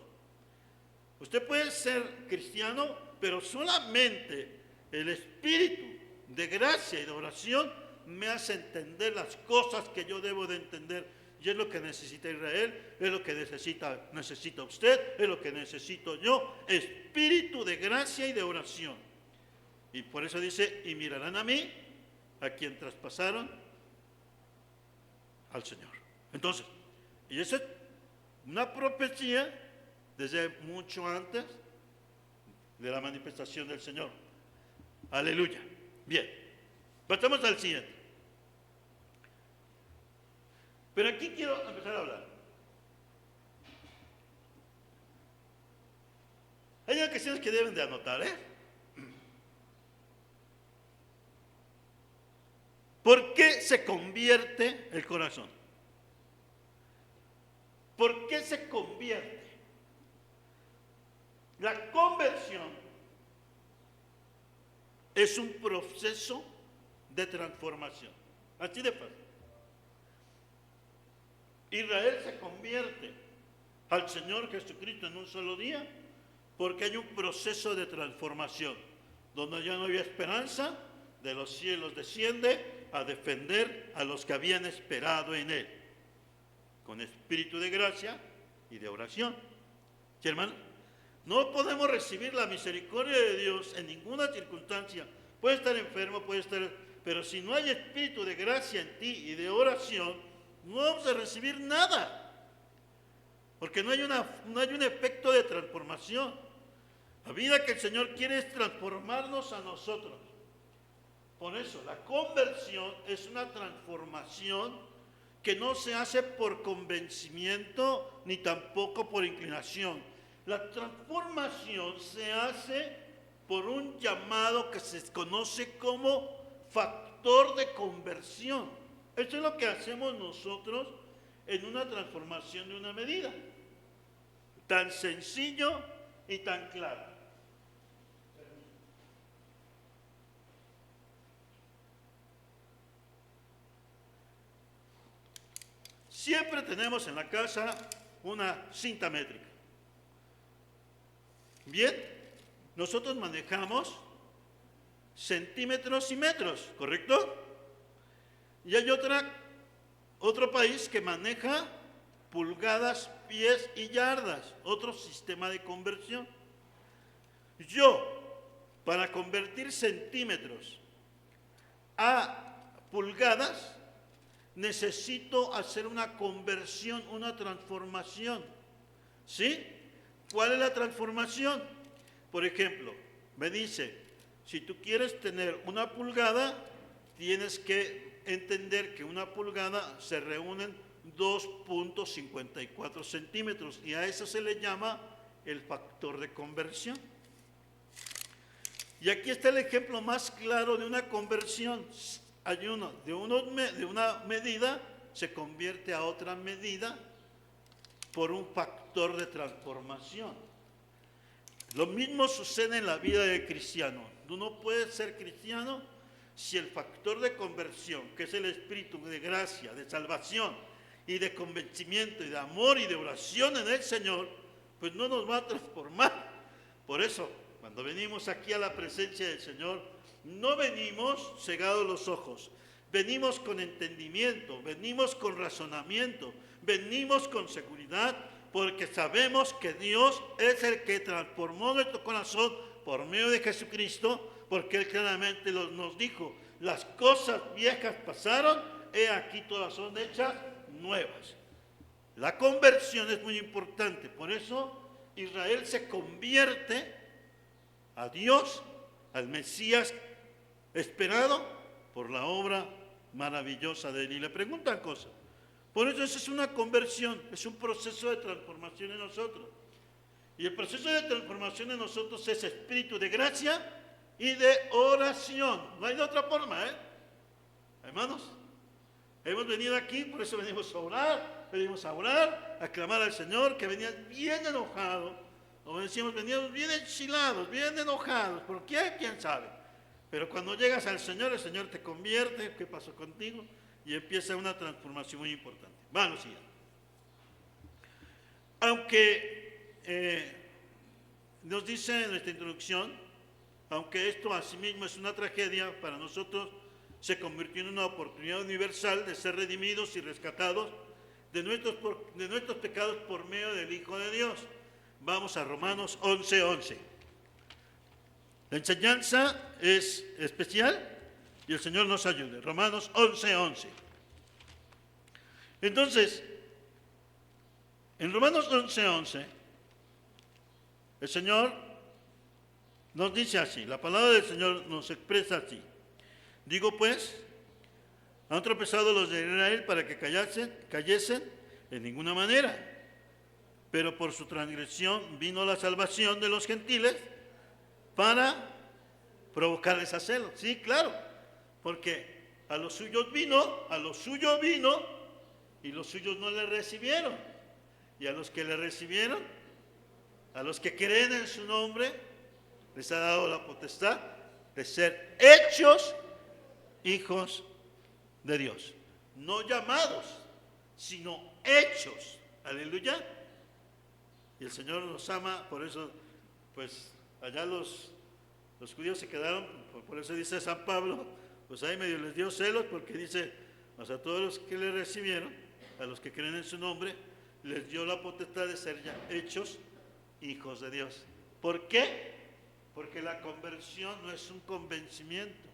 Usted puede ser cristiano, pero solamente el espíritu de gracia y de oración me hace entender las cosas que yo debo de entender. Y es lo que necesita Israel, es lo que necesita usted, es lo que necesito yo, espíritu de gracia y de oración. Y por eso dice, y mirarán a mí, a quien traspasaron al Señor. Entonces, y esa es una profecía desde mucho antes de la manifestación del Señor. Aleluya. Bien, pasamos al siguiente. Pero aquí quiero empezar a hablar. Hay ocasiones que deben de anotar, ¿eh? ¿Por qué se convierte el corazón? ¿Por qué se convierte? La conversión es un proceso de transformación. Así de fácil. Israel se convierte al Señor Jesucristo en un solo día porque hay un proceso de transformación. Donde ya no había esperanza, de los cielos desciende a defender a los que habían esperado en Él, con espíritu de gracia y de oración. ¿Sí, hermano? No podemos recibir la misericordia de Dios en ninguna circunstancia. Puede estar enfermo, pero si no hay espíritu de gracia en ti y de oración, no vamos a recibir nada, porque no hay un efecto de transformación. La vida que el Señor quiere es transformarnos a nosotros. Por eso, la conversión es una transformación que no se hace por convencimiento ni tampoco por inclinación. La transformación se hace por un llamado que se conoce como factor de conversión. Esto es lo que hacemos nosotros en una transformación de una medida. Tan sencillo y tan claro. Siempre tenemos en la casa una cinta métrica. Bien, nosotros manejamos centímetros y metros, ¿correcto? Y hay otro país que maneja pulgadas, pies y yardas, otro sistema de conversión. Yo, para convertir centímetros a pulgadas, necesito hacer una conversión, una transformación. ¿Sí? ¿Cuál es la transformación? Por ejemplo, me dice, si tú quieres tener una pulgada, tienes que entender que una pulgada se reúnen 2.54 centímetros y a eso se le llama el factor de conversión. Y aquí está el ejemplo más claro de una conversión. Hay de una medida se convierte a otra medida por un factor de transformación. Lo mismo sucede en la vida del cristiano. Tú no puedes ser cristiano si el factor de conversión, que es el espíritu de gracia, de salvación y de convencimiento y de amor y de oración en el Señor, pues no nos va a transformar. Por eso, cuando venimos aquí a la presencia del Señor, no venimos cegados los ojos, venimos con entendimiento, venimos con razonamiento, venimos con seguridad, porque sabemos que Dios es el que transformó nuestro corazón por medio de Jesucristo, porque Él claramente nos dijo, las cosas viejas pasaron, he aquí todas son hechas nuevas. La conversión es muy importante, por eso Israel se convierte a Dios, al Mesías esperado por la obra maravillosa de Él. Y le preguntan cosas. Por eso es una conversión, es un proceso de transformación en nosotros. Y el proceso de transformación en nosotros es espíritu de gracia y de oración. No hay de otra forma, ¿eh? Hermanos, hemos venido aquí, por eso venimos a orar, a clamar al Señor, que venías bien enojado, como decíamos, veníamos bien enchilados, bien enojados. ¿Por qué? ¿Quién sabe? Pero cuando llegas al Señor, el Señor te convierte. ¿Qué pasó contigo? Y empieza una transformación muy importante. Vamos, siguiente. Aunque nos dice en nuestra introducción, aunque esto asimismo es una tragedia, para nosotros se convirtió en una oportunidad universal de ser redimidos y rescatados de nuestros pecados por medio del Hijo de Dios. Vamos a Romanos 11:11. La enseñanza es especial y el Señor nos ayude. Romanos 11:11. Entonces, en Romanos 11:11, el Señor nos dice así, la palabra del Señor nos expresa así. Digo pues, han tropezado los de Israel para que cayesen en ninguna manera, pero por su transgresión vino la salvación de los gentiles para provocarles a celo. Sí, claro, porque a los suyos vino, y los suyos no le recibieron. Y a los que le recibieron, a los que creen en su nombre, les ha dado la potestad de ser hechos hijos de Dios. No llamados, sino hechos. Aleluya. Y el Señor nos ama, por eso, pues, allá los judíos se quedaron, por eso dice San Pablo, pues ahí medio les dio celos, porque dice, pues a todos los que le recibieron, a los que creen en su nombre, les dio la potestad de ser ya hechos hijos de Dios. ¿Por qué? Porque la conversión no es un convencimiento.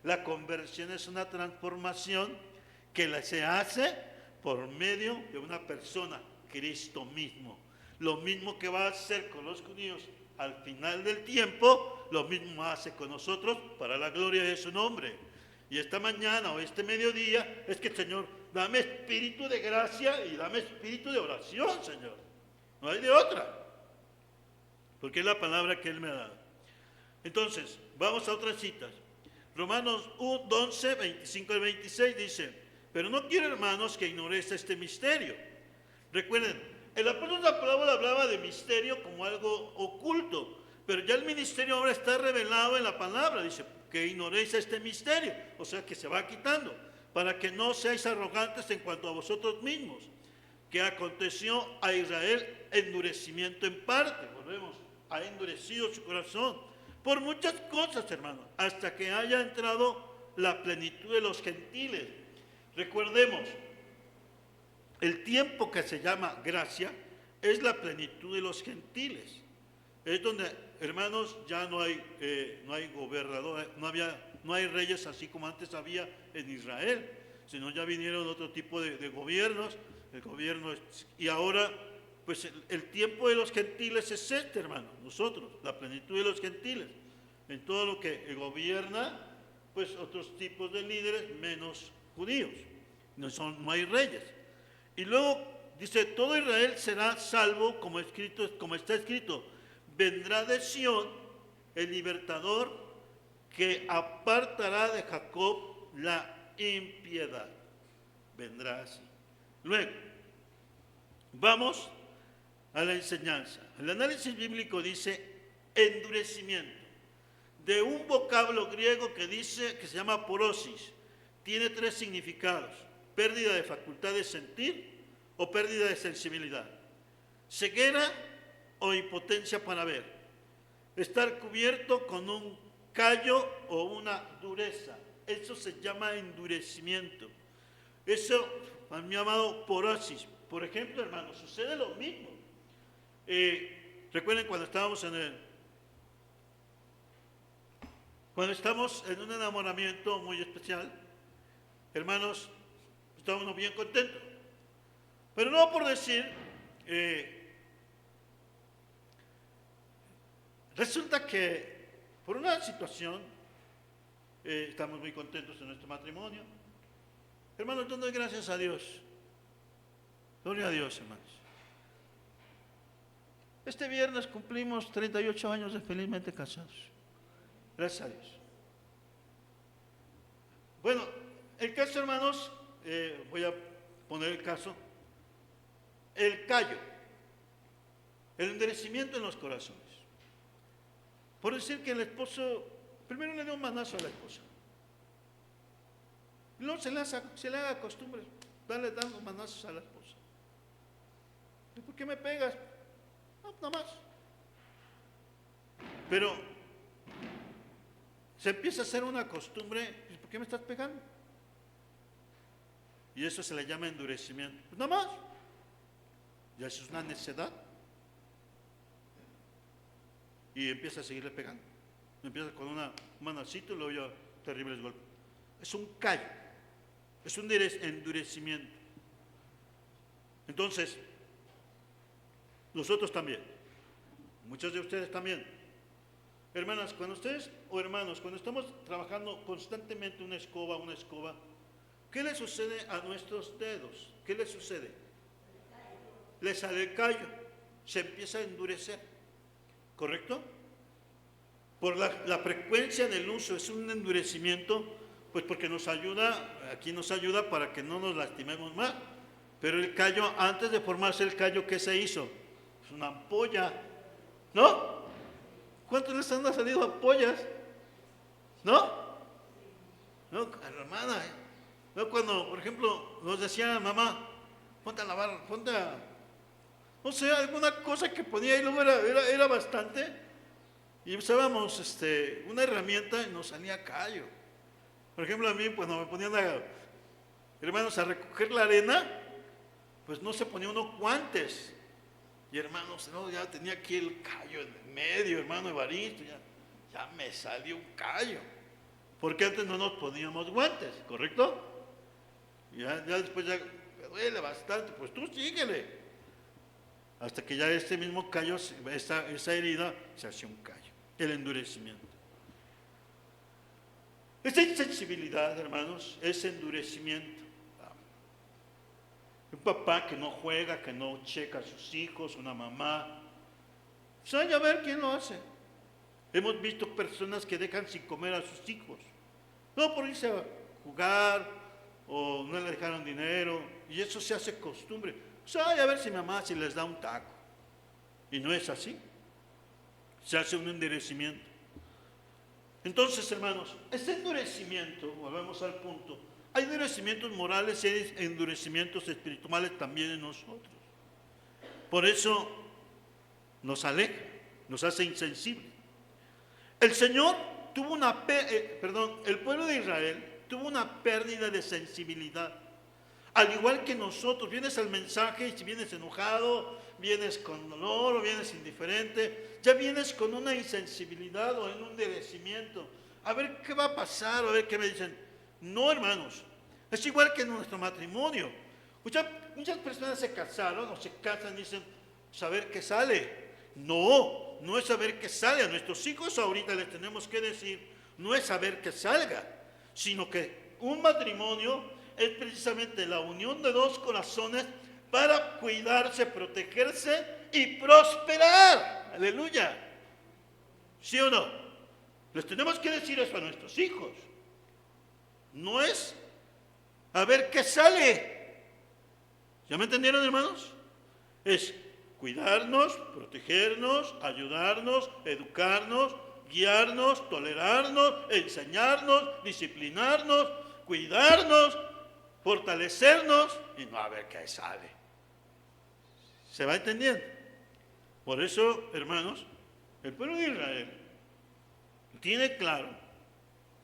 La conversión es una transformación que se hace por medio de una persona, Cristo mismo. Lo mismo que va a hacer con los judíos al final del tiempo, lo mismo hace con nosotros para la gloria de su nombre. Y esta mañana o este mediodía es que, Señor, dame espíritu de gracia y dame espíritu de oración, Señor. No hay de otra. Porque es la palabra que Él me ha dado. Entonces, vamos a otras citas. Romanos 11, 25 al 26 dice, pero no quiero, hermanos, que ignoréis este misterio. Recuerden, el apóstol Pablo hablaba de misterio como algo oculto, pero ya el ministerio ahora está revelado en la palabra. Dice, que ignoréis este misterio, o sea que se va quitando, para que no seáis arrogantes en cuanto a vosotros mismos, que aconteció a Israel endurecimiento en parte, volvemos, ha endurecido su corazón, por muchas cosas, hermanos, hasta que haya entrado la plenitud de los gentiles. Recordemos, el tiempo que se llama gracia es la plenitud de los gentiles. Es donde, hermanos, ya no hay gobernador, no hay reyes así como antes había en Israel, sino ya vinieron otro tipo de gobiernos, y ahora, pues el tiempo de los gentiles es este, hermano, nosotros, la plenitud de los gentiles, en todo lo que gobierna, pues otros tipos de líderes menos judíos, no hay reyes. Y luego dice, todo Israel será salvo, como está escrito, vendrá de Sión el libertador que apartará de Jacob la impiedad. Vendrá así. Luego, vamos a la enseñanza. El análisis bíblico dice endurecimiento, de un vocablo griego que se llama porosis. Tiene tres significados: pérdida de facultad de sentir o pérdida de sensibilidad, ceguera o impotencia para ver, estar cubierto con un callo o una dureza. Eso se llama endurecimiento. Eso han llamado porosis. Por ejemplo, hermanos, sucede lo mismo. Recuerden cuando estamos en un enamoramiento muy especial, hermanos, estamos bien contentos. Pero no por decir, resulta que por una situación estamos muy contentos en nuestro matrimonio. Hermanos, doy gracias a Dios. Gloria a Dios, hermanos. Este viernes cumplimos 38 años de felizmente casados. Gracias a Dios. Bueno, el caso, hermanos, voy a poner el caso. El callo, el endurecimiento en los corazones. Por decir que el esposo, primero le dio un manazo a la esposa. Y luego se le haga costumbre darle dando manazos a la esposa. ¿Y por qué me pegas? No, nada más. Pero se empieza a hacer una costumbre. ¿Por qué me estás pegando? Y eso se le llama endurecimiento. Pues nada más. Ya eso es una necedad. Y empieza a seguirle pegando. Empieza con un manacito y luego ya terribles golpes. Es un callo. Es un endurecimiento. Entonces, nosotros también. Muchos de ustedes también. Hermanas, cuando ustedes, o hermanos, cuando estamos trabajando constantemente una escoba, ¿qué le sucede a nuestros dedos? ¿Qué le sucede? Le sale el callo, se empieza a endurecer, ¿correcto? Por la frecuencia en el uso, es un endurecimiento, pues porque nos ayuda, aquí nos ayuda para que no nos lastimemos más. Pero el callo, antes de formarse el callo, ¿qué se hizo? Es una ampolla, ¿no? ¿Cuántos les han salido ampollas? ¿No? No, hermana, ¿no? Cuando, por ejemplo, nos decía mamá, ponte a lavar, ponte a, no sé, alguna cosa que ponía y luego era bastante, y usábamos una herramienta y nos salía callo. Por ejemplo, a mí cuando me ponían hermanos, a recoger la arena, pues no se ponía unos guantes. Y hermanos, no, ya tenía aquí el callo en medio, hermano Evaristo, ya me salió un callo. Porque antes no nos poníamos guantes, ¿correcto? Ya después ya me duele bastante, pues tú síguele. Hasta que ya este mismo callo, esa herida, se hace un callo, el endurecimiento. Esta insensibilidad, hermanos, es endurecimiento. Un papá que no juega, que no checa a sus hijos, una mamá. Pues a ver quién lo hace. Hemos visto personas que dejan sin comer a sus hijos. No por irse a jugar o no le dejaron dinero. Y eso se hace costumbre. Pues a ver si mamá si les da un taco. Y no es así. Se hace un endurecimiento. Entonces, hermanos, este endurecimiento, volvemos al punto, hay endurecimientos morales y hay endurecimientos espirituales también en nosotros. Por eso nos aleja, nos hace insensibles. El Señor tuvo el pueblo de Israel tuvo una pérdida de sensibilidad. Al igual que nosotros, vienes al mensaje y si vienes enojado, vienes con dolor o vienes indiferente, ya vienes con una insensibilidad o en un endurecimiento. A ver qué va a pasar, a ver qué me dicen. No, hermanos, es igual que en nuestro matrimonio. Muchas personas se casaron o se casan y dicen, saber qué sale. No, no es saber qué sale. A nuestros hijos ahorita les tenemos que decir, no es saber qué salga, sino que un matrimonio es precisamente la unión de dos corazones para cuidarse, protegerse y prosperar. Aleluya. ¿Sí o no? Les tenemos que decir eso a nuestros hijos. No es a ver qué sale. ¿Ya me entendieron, hermanos? Es cuidarnos, protegernos, ayudarnos, educarnos, guiarnos, tolerarnos, enseñarnos, disciplinarnos, cuidarnos, fortalecernos y no a ver qué sale. ¿Se va entendiendo? Por eso, hermanos, el pueblo de Israel tiene claro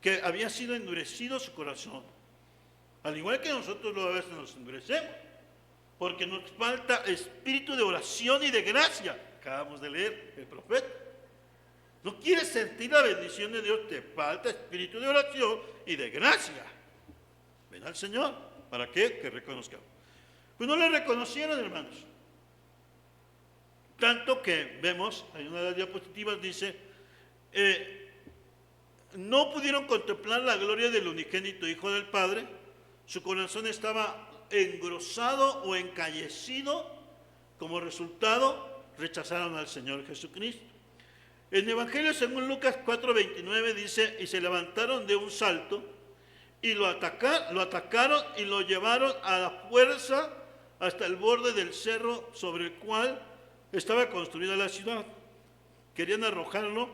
que había sido endurecido su corazón, al igual que nosotros a veces nos endurecemos, porque nos falta espíritu de oración y de gracia. Acabamos de leer el profeta. No quieres sentir la bendición de Dios, te falta espíritu de oración y de gracia. Ven al Señor, ¿para qué? Que reconozcamos. Pues no le reconocieron, hermanos. Tanto que vemos, en una de las diapositivas dice, no pudieron contemplar la gloria del unigénito Hijo del Padre, su corazón estaba engrosado o encallecido, como resultado rechazaron al Señor Jesucristo. En el Evangelio según Lucas 4:29 dice, y se levantaron de un salto y lo atacaron y lo llevaron a la fuerza hasta el borde del cerro sobre el cual estaba construida la ciudad. Querían arrojarlo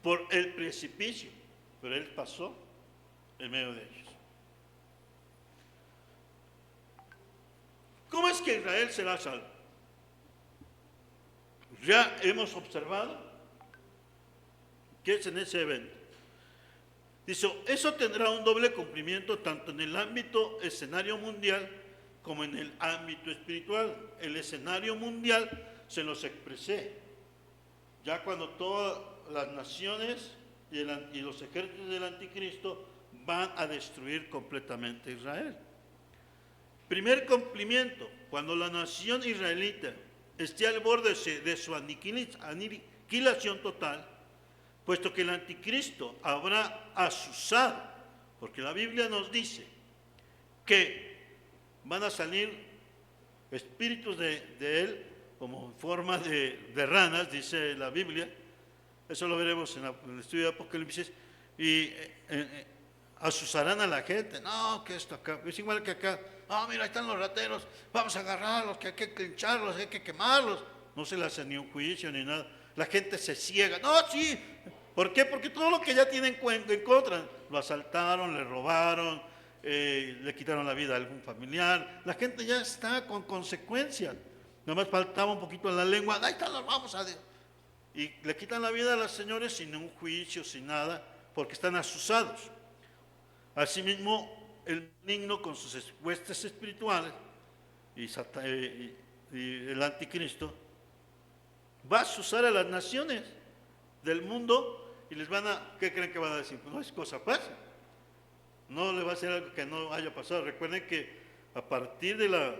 por el precipicio, pero él pasó en medio de ellos. ¿Cómo es que Israel será salvo? Ya hemos observado que es en ese evento. Dice, eso tendrá un doble cumplimiento tanto en el ámbito escenario mundial como en el ámbito espiritual. El escenario mundial se los expresé. Ya cuando todas las naciones y los ejércitos del anticristo van a destruir completamente Israel. Primer cumplimiento, cuando la nación israelita esté al borde de su aniquilación total, puesto que el anticristo habrá azuzado, porque la Biblia nos dice que van a salir espíritus de él como en forma de ranas, dice la Biblia. Eso lo veremos en el estudio de Apocalipsis. Y azuzarán a la gente. No, que esto acá, es igual que acá. Ah, mira, ahí están los rateros, vamos a agarrarlos, que hay que clincharlos, hay que quemarlos. No se le hace ni un juicio ni nada. La gente se ciega. No, sí. ¿Por qué? Porque todo lo que ya tienen en contra, lo asaltaron, le robaron, le quitaron la vida a algún familiar. La gente ya está con consecuencias. Nomás faltaba un poquito en la lengua. Ahí están, los vamos a... Y le quitan la vida a los señores sin un juicio, sin nada, porque están asusados. Asimismo, el maligno con sus huestes espirituales y el anticristo va a asusar a las naciones del mundo y les van a, ¿qué creen que van a decir? Pues no es cosa fácil, no le va a hacer algo que no haya pasado. Recuerden que a partir de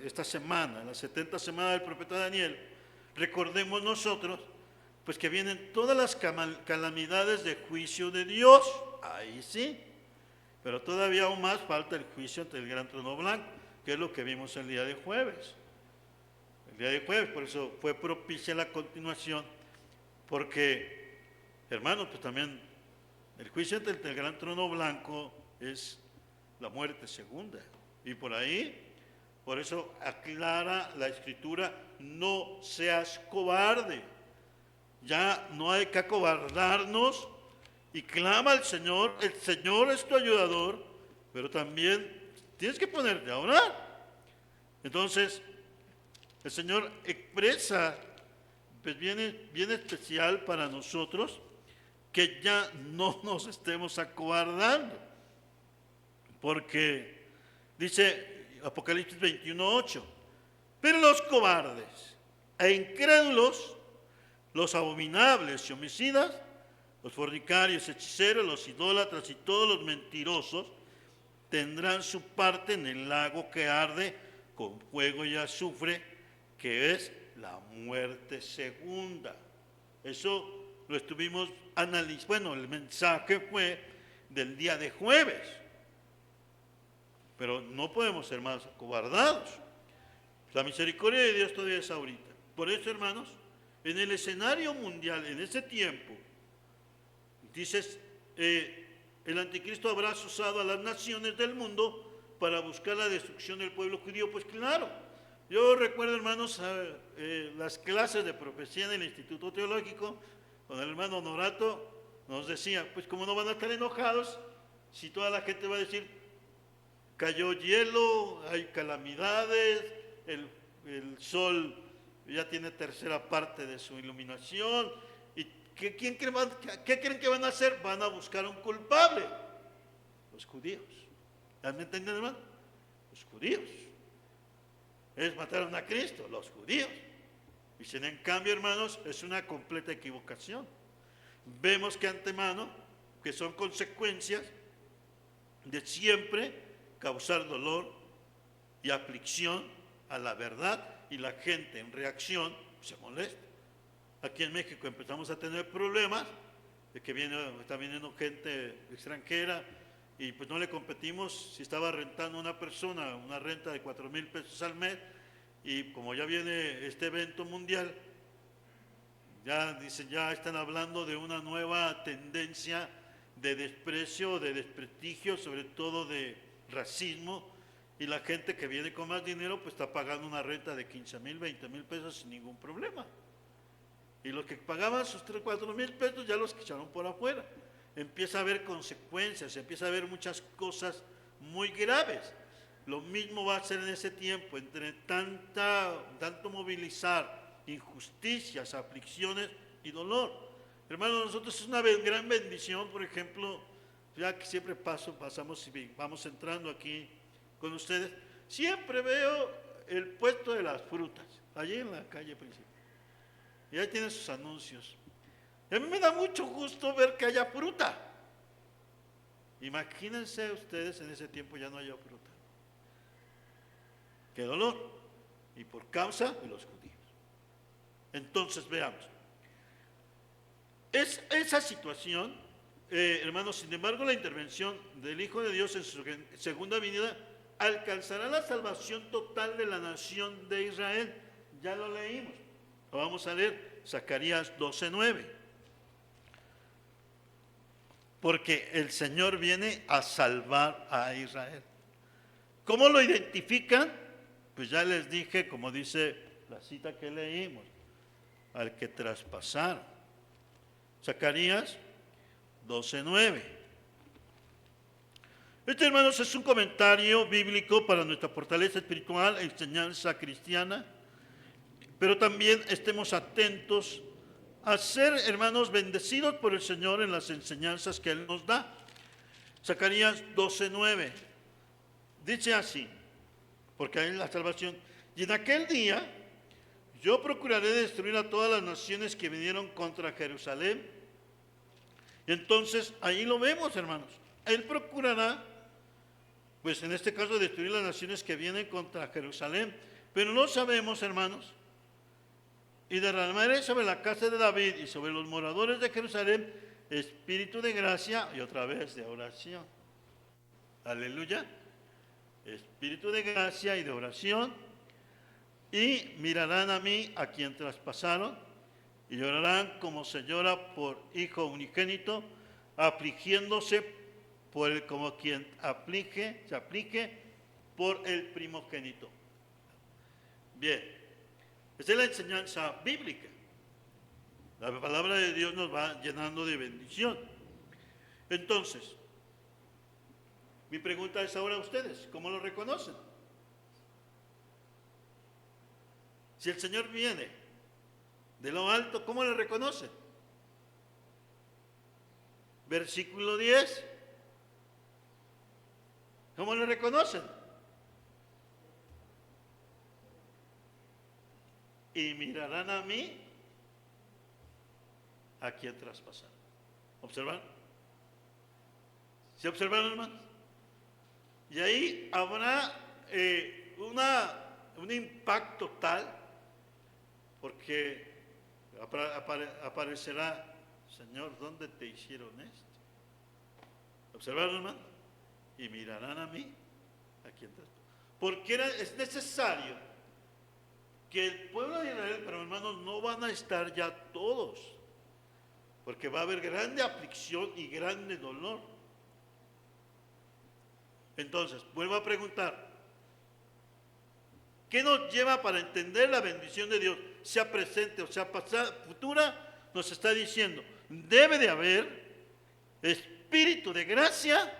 esta semana, la 70 semana del profeta Daniel, recordemos nosotros pues que vienen todas las calamidades de juicio de Dios, ahí sí, pero todavía aún más falta el juicio ante el gran trono blanco, que es lo que vimos el día de jueves. El día de jueves, por eso fue propicia la continuación, porque, hermanos, pues también el juicio ante el gran trono blanco es la muerte segunda. Y por ahí, por eso aclara la Escritura, no seas cobarde. Ya no hay que acobardarnos y clama al Señor. El Señor es tu ayudador, pero también tienes que ponerte a orar. Entonces, el Señor expresa, pues bien especial para nosotros, que ya no nos estemos acobardando, porque dice Apocalipsis 21:8, pero los cobardes e incrédulos, los abominables y homicidas, los fornicarios, hechiceros, los idólatras y todos los mentirosos tendrán su parte en el lago que arde con fuego y azufre, que es la muerte segunda. Eso lo estuvimos analizando. Bueno, el mensaje fue del día de jueves, pero no podemos ser más acobardados. La misericordia de Dios todavía es ahorita. Por eso, hermanos, en el escenario mundial, en ese tiempo, dices, el anticristo habrá usado a las naciones del mundo para buscar la destrucción del pueblo judío. Pues claro, yo recuerdo, hermanos, las clases de profecía en el Instituto Teológico, con el hermano Norato nos decía, pues cómo no van a estar enojados si toda la gente va a decir, cayó hielo, hay calamidades, el sol ya tiene tercera parte de su iluminación. ¿Y qué creen que van a hacer? Van a buscar un culpable. Los judíos. ¿Ya me entienden, hermano? Los judíos. Ellos mataron a Cristo, los judíos. Y sin en cambio, hermanos, es una completa equivocación. Vemos que antemano, que son consecuencias de siempre causar dolor y aflicción a la verdad, y la gente en reacción se molesta. Aquí en México empezamos a tener problemas de que está viniendo gente extranjera y pues no le competimos. Si estaba rentando una persona una renta de 4,000 pesos al mes, y como ya viene este evento mundial, ya están hablando de una nueva tendencia de desprecio, de desprestigio, sobre todo de racismo. Y la gente que viene con más dinero, pues está pagando una renta de 15,000, 20,000 pesos sin ningún problema. Y los que pagaban sus 3, 4,000 pesos ya los echaron por afuera. Empieza a haber consecuencias, empieza a haber muchas cosas muy graves. Lo mismo va a ser en ese tiempo, entre tanto movilizar injusticias, aflicciones y dolor. Hermanos, nosotros es una gran bendición, por ejemplo, ya que siempre pasamos y vamos entrando aquí con ustedes, siempre veo el puesto de las frutas, allí en la calle principal. Y ahí tienen sus anuncios. Y a mí me da mucho gusto ver que haya fruta. Imagínense ustedes, en ese tiempo ya no haya fruta. Qué dolor. Y por causa de los judíos. Entonces veamos. Esa situación, hermanos, sin embargo, la intervención del Hijo de Dios en su segunda venida alcanzará la salvación total de la nación de Israel. Ya lo leímos. Lo vamos a leer, Zacarías 12:9. Porque el Señor viene a salvar a Israel. ¿Cómo lo identifican? Pues ya les dije, como dice la cita que leímos, al que traspasaron. Zacarías 12:9. Este, hermanos, es un comentario bíblico para nuestra fortaleza espiritual, enseñanza cristiana, pero también estemos atentos a ser, hermanos, bendecidos por el Señor en las enseñanzas que Él nos da. Zacarías 12:9 dice así, porque hay la salvación. Y en aquel día yo procuraré destruir a todas las naciones que vinieron contra Jerusalén. Y entonces ahí lo vemos, hermanos. Él procurará, pues en este caso, destruir las naciones que vienen contra Jerusalén. Pero no sabemos, hermanos, y derramaré sobre la casa de David y sobre los moradores de Jerusalén espíritu de gracia y otra vez de oración. Aleluya. Espíritu de gracia y de oración. Y mirarán a mí, a quien traspasaron, y llorarán como se llora por hijo unigénito, afligiéndose por como quien se aplique por el primogénito. Bien. Esa es la enseñanza bíblica. La palabra de Dios nos va llenando de bendición. Entonces, mi pregunta es ahora a ustedes, ¿cómo lo reconocen? Si el Señor viene de lo alto, ¿cómo lo reconocen? Versículo 10. ¿Cómo lo reconocen? Y mirarán a mí, a quien traspasaron. ¿Observan? ¿Se observaron, hermanos? Y ahí habrá un impacto tal, porque aparecerá, Señor, ¿dónde te hicieron esto? ¿Observaron, hermanos? Y mirarán a mí, a quien traspasaron. Porque es necesario que el pueblo de Israel, pero hermanos, no van a estar ya todos, porque va a haber grande aflicción y grande dolor. Entonces, vuelvo a preguntar, ¿qué nos lleva para entender la bendición de Dios, sea presente o sea pasada, futura? Nos está diciendo, debe de haber espíritu de gracia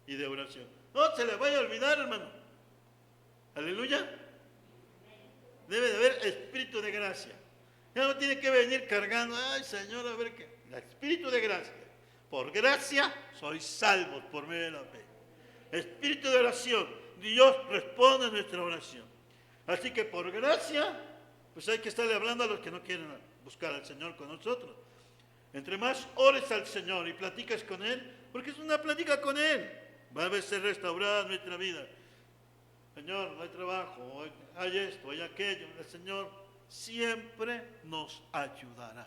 y de oración. No se le vaya a olvidar, hermano. Aleluya. Debe de haber espíritu de gracia. Ya no tiene que venir cargando, ay Señor, a ver qué. El espíritu de gracia. Por gracia sois salvos por medio de la fe. Espíritu de oración. Dios responde a nuestra oración. Así que por gracia, pues hay que estarle hablando a los que no quieren buscar al Señor con nosotros. Entre más ores al Señor y platicas con Él, porque es una plática con Él, va a ser restaurada nuestra vida. Señor, no hay trabajo, hay esto, hay aquello. El Señor siempre nos ayudará.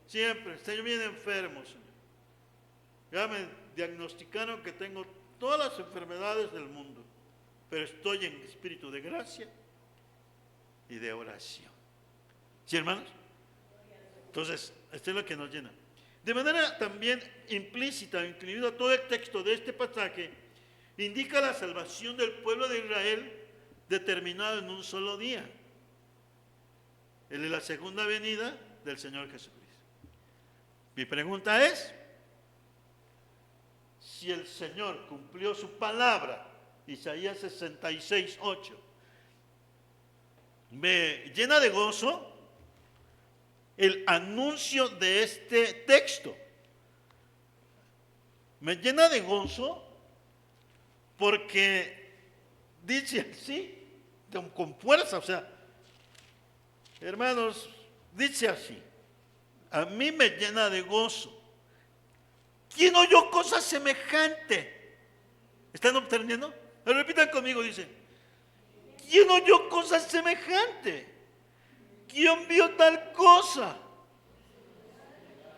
Siempre. Estoy bien enfermo, Señor. Ya me diagnosticaron que tengo todas las enfermedades del mundo, pero estoy en espíritu de gracia y de oración. ¿Sí, hermanos? Entonces, esto es lo que nos llena. De manera también implícita, incluido todo el texto de este pasaje, indica la salvación del pueblo de Israel determinado en un solo día, el de la segunda venida del Señor Jesucristo. Mi pregunta es, si el Señor cumplió su palabra, Isaías 66:8, me llena de gozo el anuncio de este texto. me llena de gozo porque dice así, con fuerza, o sea, hermanos, dice así, a mí me llena de gozo. ¿Quién oyó cosa semejante? ¿Están obteniendo? Repitan conmigo, dice, ¿quién oyó cosa semejante? ¿Quién vio tal cosa?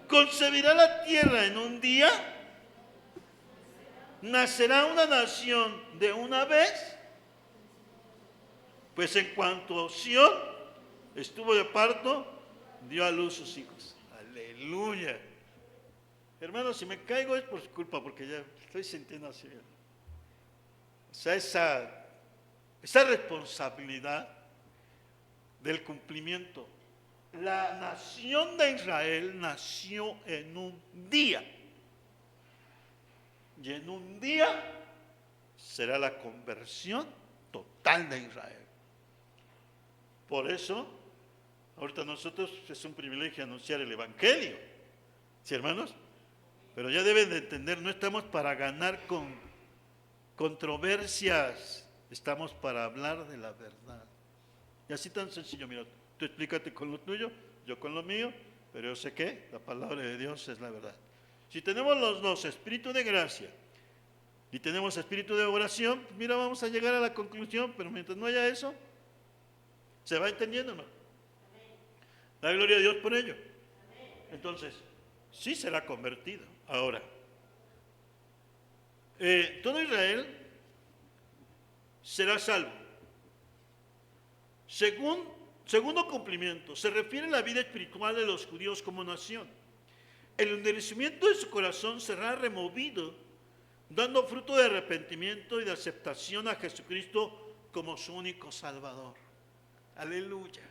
¿Concebirá la tierra en un día? ¿Nacerá una nación de una vez? Pues en cuanto Sión estuvo de parto, dio a luz sus hijos. Aleluya. Hermanos, si me caigo es por su culpa, porque ya estoy sintiendo así. O sea, esa responsabilidad del cumplimiento. La nación de Israel nació en un día. Y en un día será la conversión total de Israel. Por eso, ahorita nosotros es un privilegio anunciar el Evangelio. ¿Sí, hermanos? Pero ya deben de entender, no estamos para ganar con controversias, estamos para hablar de la verdad. Y así tan sencillo, mira, tú explícate con lo tuyo, yo con lo mío, pero yo sé que la palabra de Dios es la verdad. Si tenemos los dos, espíritu de gracia y tenemos espíritu de oración, mira, vamos a llegar a la conclusión, pero mientras no haya eso, ¿se va entendiendo o no? La gloria a Dios por ello. Entonces, sí será convertido. Ahora, todo Israel será salvo. Segundo cumplimiento, se refiere a la vida espiritual de los judíos como nación. El endurecimiento de su corazón será removido, dando fruto de arrepentimiento y de aceptación a Jesucristo como su único Salvador. Aleluya.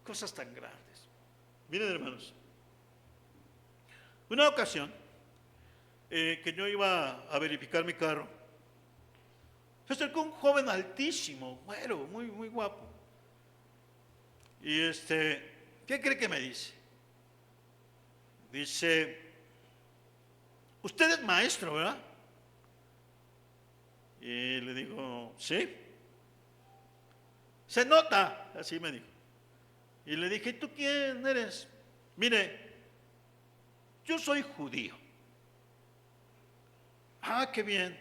Cosas tan grandes. Miren, hermanos, una ocasión que yo iba a verificar mi carro, se acercó un joven altísimo, güero, muy, muy guapo. Y ¿qué cree que me dice? Dice, usted es maestro, ¿verdad? Y le digo, sí. Se nota, así me dijo. Y le dije, ¿tú quién eres? Mire, yo soy judío. Ah, qué bien.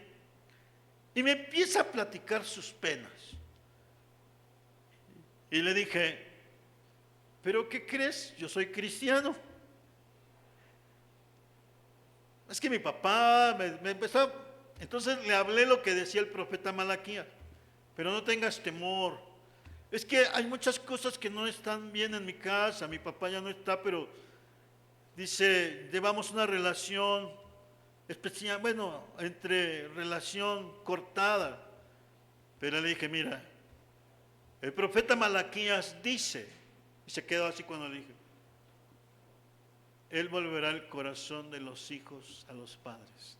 Y me empieza a platicar sus penas. Y le dije, ¿pero qué crees? Yo soy cristiano. Es que mi papá me empezó, entonces le hablé lo que decía el profeta Malaquías, pero no tengas temor. Es que hay muchas cosas que no están bien en mi casa, mi papá ya no está, pero dice, llevamos una relación especial, bueno, entre relación cortada. Pero le dije, mira, el profeta Malaquías dice, y se quedó así cuando le dije, Él volverá el corazón de los hijos a los padres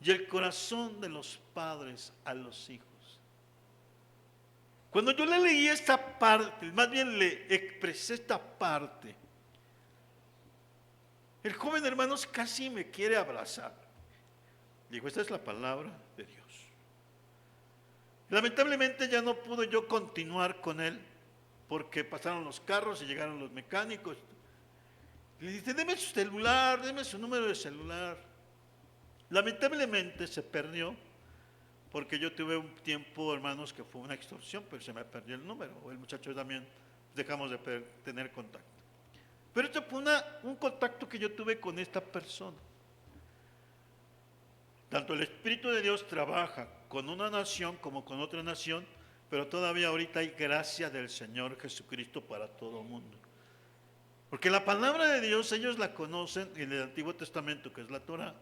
y el corazón de los padres a los hijos. Cuando yo le leí esta parte, más bien le expresé esta parte, el joven, hermanos, casi me quiere abrazar. Digo, esta es la palabra de Dios. Lamentablemente ya no pude yo continuar con él porque pasaron los carros y llegaron los mecánicos. Le dije, deme su celular, deme su número de celular. Lamentablemente se perdió porque yo tuve un tiempo, hermanos, que fue una extorsión, pero se me perdió el número. El muchacho también dejamos de tener contacto. Pero esto fue un contacto que yo tuve con esta persona. Tanto el Espíritu de Dios trabaja con una nación como con otra nación, pero todavía ahorita hay gracia del Señor Jesucristo para todo el mundo. Porque la palabra de Dios ellos la conocen en el Antiguo Testamento, que es la Torá,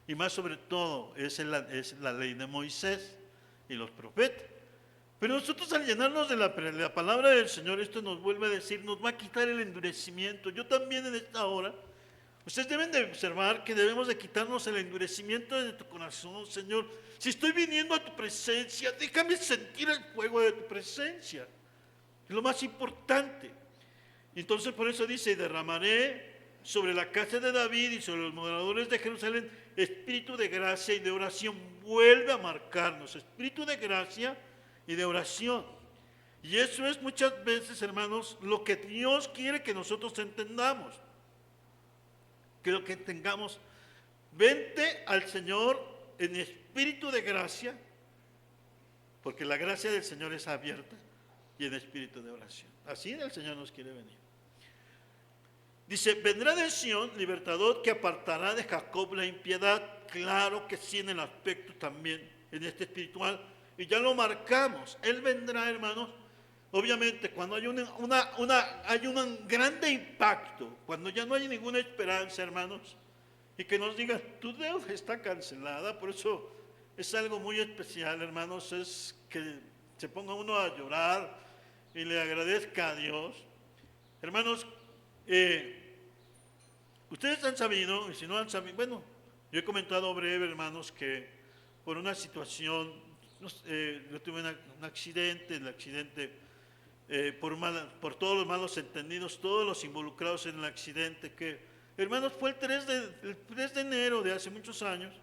y más sobre todo es la ley de Moisés y los profetas. Pero nosotros al llenarnos de la palabra del Señor, esto nos vuelve a decir, nos va a quitar el endurecimiento. Yo también en esta hora, ustedes deben de observar que debemos de quitarnos el endurecimiento de tu corazón, Señor. Si estoy viniendo a tu presencia, déjame sentir el fuego de tu presencia. Es lo más importante. Entonces por eso dice, derramaré sobre la casa de David y sobre los moradores de Jerusalén espíritu de gracia y de oración. Vuelve a marcarnos espíritu de gracia y de oración. Y eso es muchas veces, hermanos, lo que Dios quiere que nosotros entendamos. Que lo que tengamos, vente al Señor en espíritu de gracia, porque la gracia del Señor es abierta, y en espíritu de oración. Así el Señor nos quiere venir. Dice, vendrá de Sión libertador que apartará de Jacob la impiedad. Claro que sí, en el aspecto también, en este espiritual, y ya lo marcamos. Él vendrá, hermanos, obviamente cuando hay hay un grande impacto, cuando ya no hay ninguna esperanza, hermanos, y que nos digan, tu deuda está cancelada. Por eso es algo muy especial, hermanos, es que se ponga uno a llorar y le agradezca a Dios. Hermanos, ustedes han sabido, y si no han sabido, bueno, yo he comentado breve, hermanos, que por una situación, yo tuve un accidente, el accidente, por todos los malos entendidos, todos los involucrados en el accidente, que, hermanos, fue el 3 de enero de hace muchos años.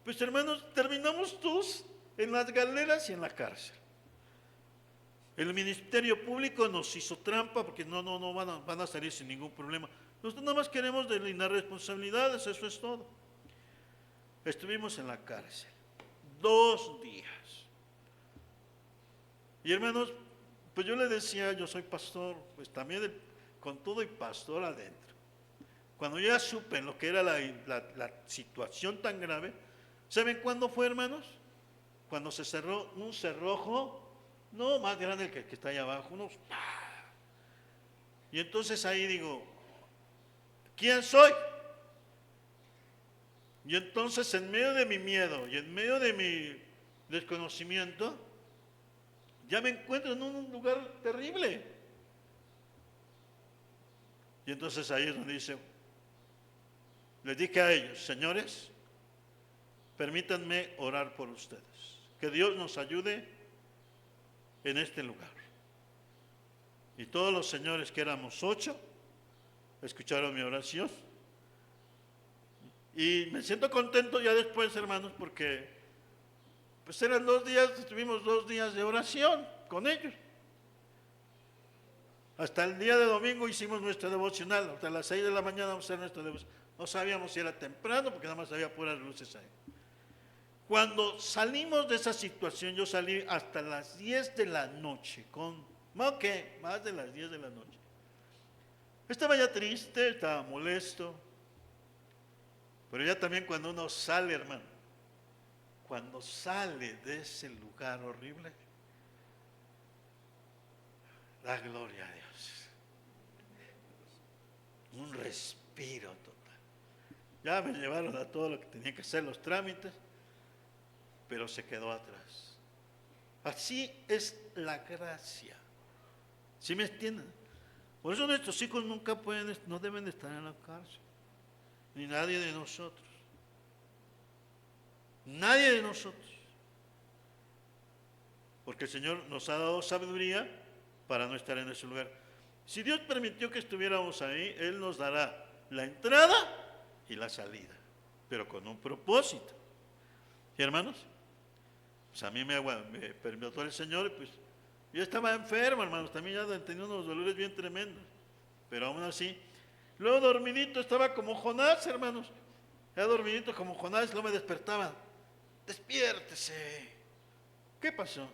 Pues, hermanos, terminamos todos en las galeras y en la cárcel. El Ministerio Público nos hizo trampa porque no van a salir sin ningún problema. Nosotros nada más queremos deslindar responsabilidades, eso es todo. Estuvimos en la cárcel 2 días. Y, hermanos, pues yo le decía, yo soy pastor, pues también con todo y pastor adentro. Cuando ya supe lo que era la situación tan grave, ¿saben cuándo fue, hermanos? Cuando se cerró un cerrojo, no más grande que el que está ahí abajo, y entonces ahí digo, ¿quién soy? Y entonces en medio de mi miedo y en medio de mi desconocimiento, ya me encuentro en un lugar terrible. Y entonces ahí es donde dice, les dije a ellos, señores, permítanme orar por ustedes, que Dios nos ayude en este lugar. Y todos los señores, que éramos 8, escucharon mi oración. Y me siento contento ya después, hermanos, porque pues eran 2 días, estuvimos 2 días de oración con ellos. Hasta el día de domingo hicimos nuestra devocional, hasta las 6 de la mañana vamos a hacer nuestra devocional. No sabíamos si era temprano, porque nada más había puras luces ahí. Cuando salimos de esa situación, yo salí hasta las 10 de la noche, más de las 10 de la noche. Estaba ya triste, estaba molesto, pero ya también cuando uno sale, hermano, cuando sale de ese lugar horrible, da gloria a Dios. Un respiro total. Ya me llevaron a todo lo que tenía que hacer, los trámites, pero se quedó atrás. Así es la gracia. ¿Sí me entienden? Por eso nuestros hijos no deben estar en la cárcel. Ni nadie de nosotros. Nadie de nosotros. Porque el Señor nos ha dado sabiduría para no estar en ese lugar. Si Dios permitió que estuviéramos ahí, Él nos dará la entrada y la salida, pero con un propósito. ¿Y, hermanos? Pues a mí me permitió el Señor, pues yo estaba enfermo, hermanos, también ya tenía unos dolores bien tremendos, pero aún así, luego dormidito estaba como Jonás, hermanos, ya dormidito como Jonás, luego me despertaba, despiértese, ¿qué pasó?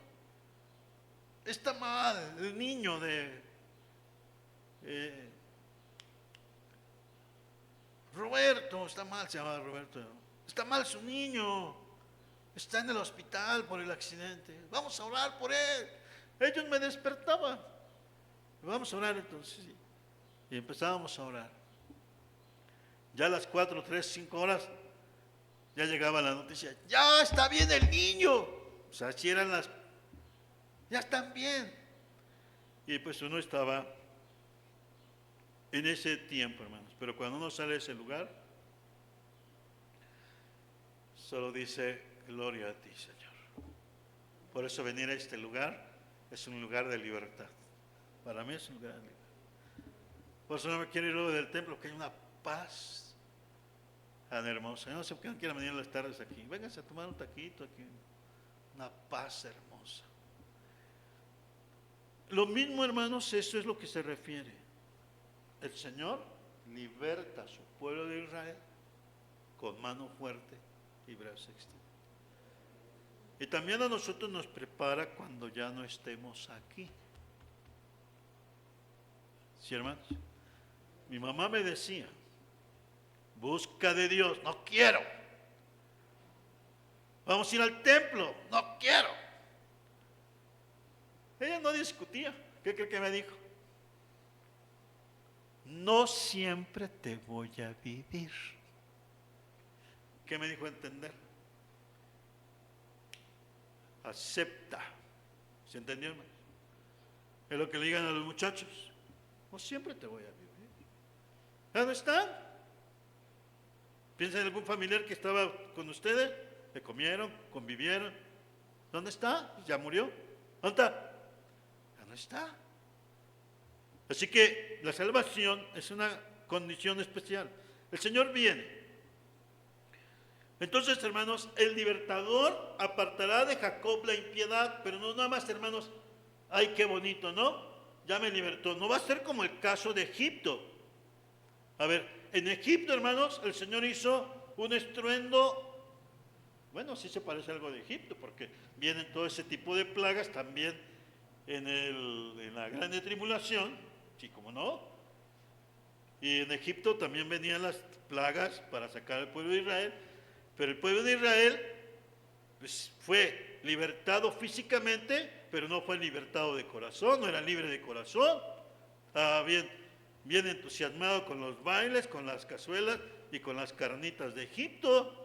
Está mal el niño Roberto, está mal, se llamaba Roberto, está mal su niño, está en el hospital por el accidente, vamos a orar por él. Ellos me despertaban, vamos a orar entonces, y empezábamos a orar. Ya a las 4, 3, 5 horas, ya llegaba la noticia, ya está bien el niño, o sea, así eran ya están bien. Y pues uno estaba en ese tiempo, hermanos, pero cuando uno sale de ese lugar, solo dice, gloria a ti, Señor. Por eso venir a este lugar es un lugar de libertad. Para mí es un lugar de libertad. Por eso no me quiero ir luego del templo, que hay una paz tan hermosa. Yo no sé por qué no quieren venir las tardes aquí. Vénganse a tomar un taquito aquí. Una paz hermosa. Lo mismo, hermanos, eso es lo que se refiere. El Señor liberta a su pueblo de Israel con mano fuerte y brazo extendido. Y también a nosotros nos prepara cuando ya no estemos aquí. ¿Sí, hermanos? Mi mamá me decía, busca de Dios, no quiero. Vamos a ir al templo, no quiero. Ella no discutía. ¿Qué cree que me dijo? No siempre te voy a vivir. ¿Qué me dijo entender? Acepta. ¿Se entendió, hermano? Es lo que le digan a los muchachos. No siempre te voy a vivir. ¿Dónde están? ¿Piensan en algún familiar que estaba con ustedes? ¿Le comieron? ¿Convivieron? ¿Dónde está? ¿Ya murió? ¿Dónde está? Ya no está. Así que la salvación es una condición especial. El Señor viene. Entonces, hermanos, el libertador apartará de Jacob la impiedad, pero no nada más, hermanos, ay, qué bonito, ¿no? Ya me libertó. No va a ser como el caso de Egipto. A ver, en Egipto, hermanos, el Señor hizo un estruendo. Bueno, sí se parece a algo de Egipto, porque vienen todo ese tipo de plagas también en la grande tribulación, sí, como no. Y en Egipto también venían las plagas para sacar al pueblo de Israel, pero el pueblo de Israel pues, fue libertado físicamente, pero no fue libertado de corazón, no era libre de corazón. Estaba bien entusiasmado con los bailes, con las cazuelas y con las carnitas de Egipto,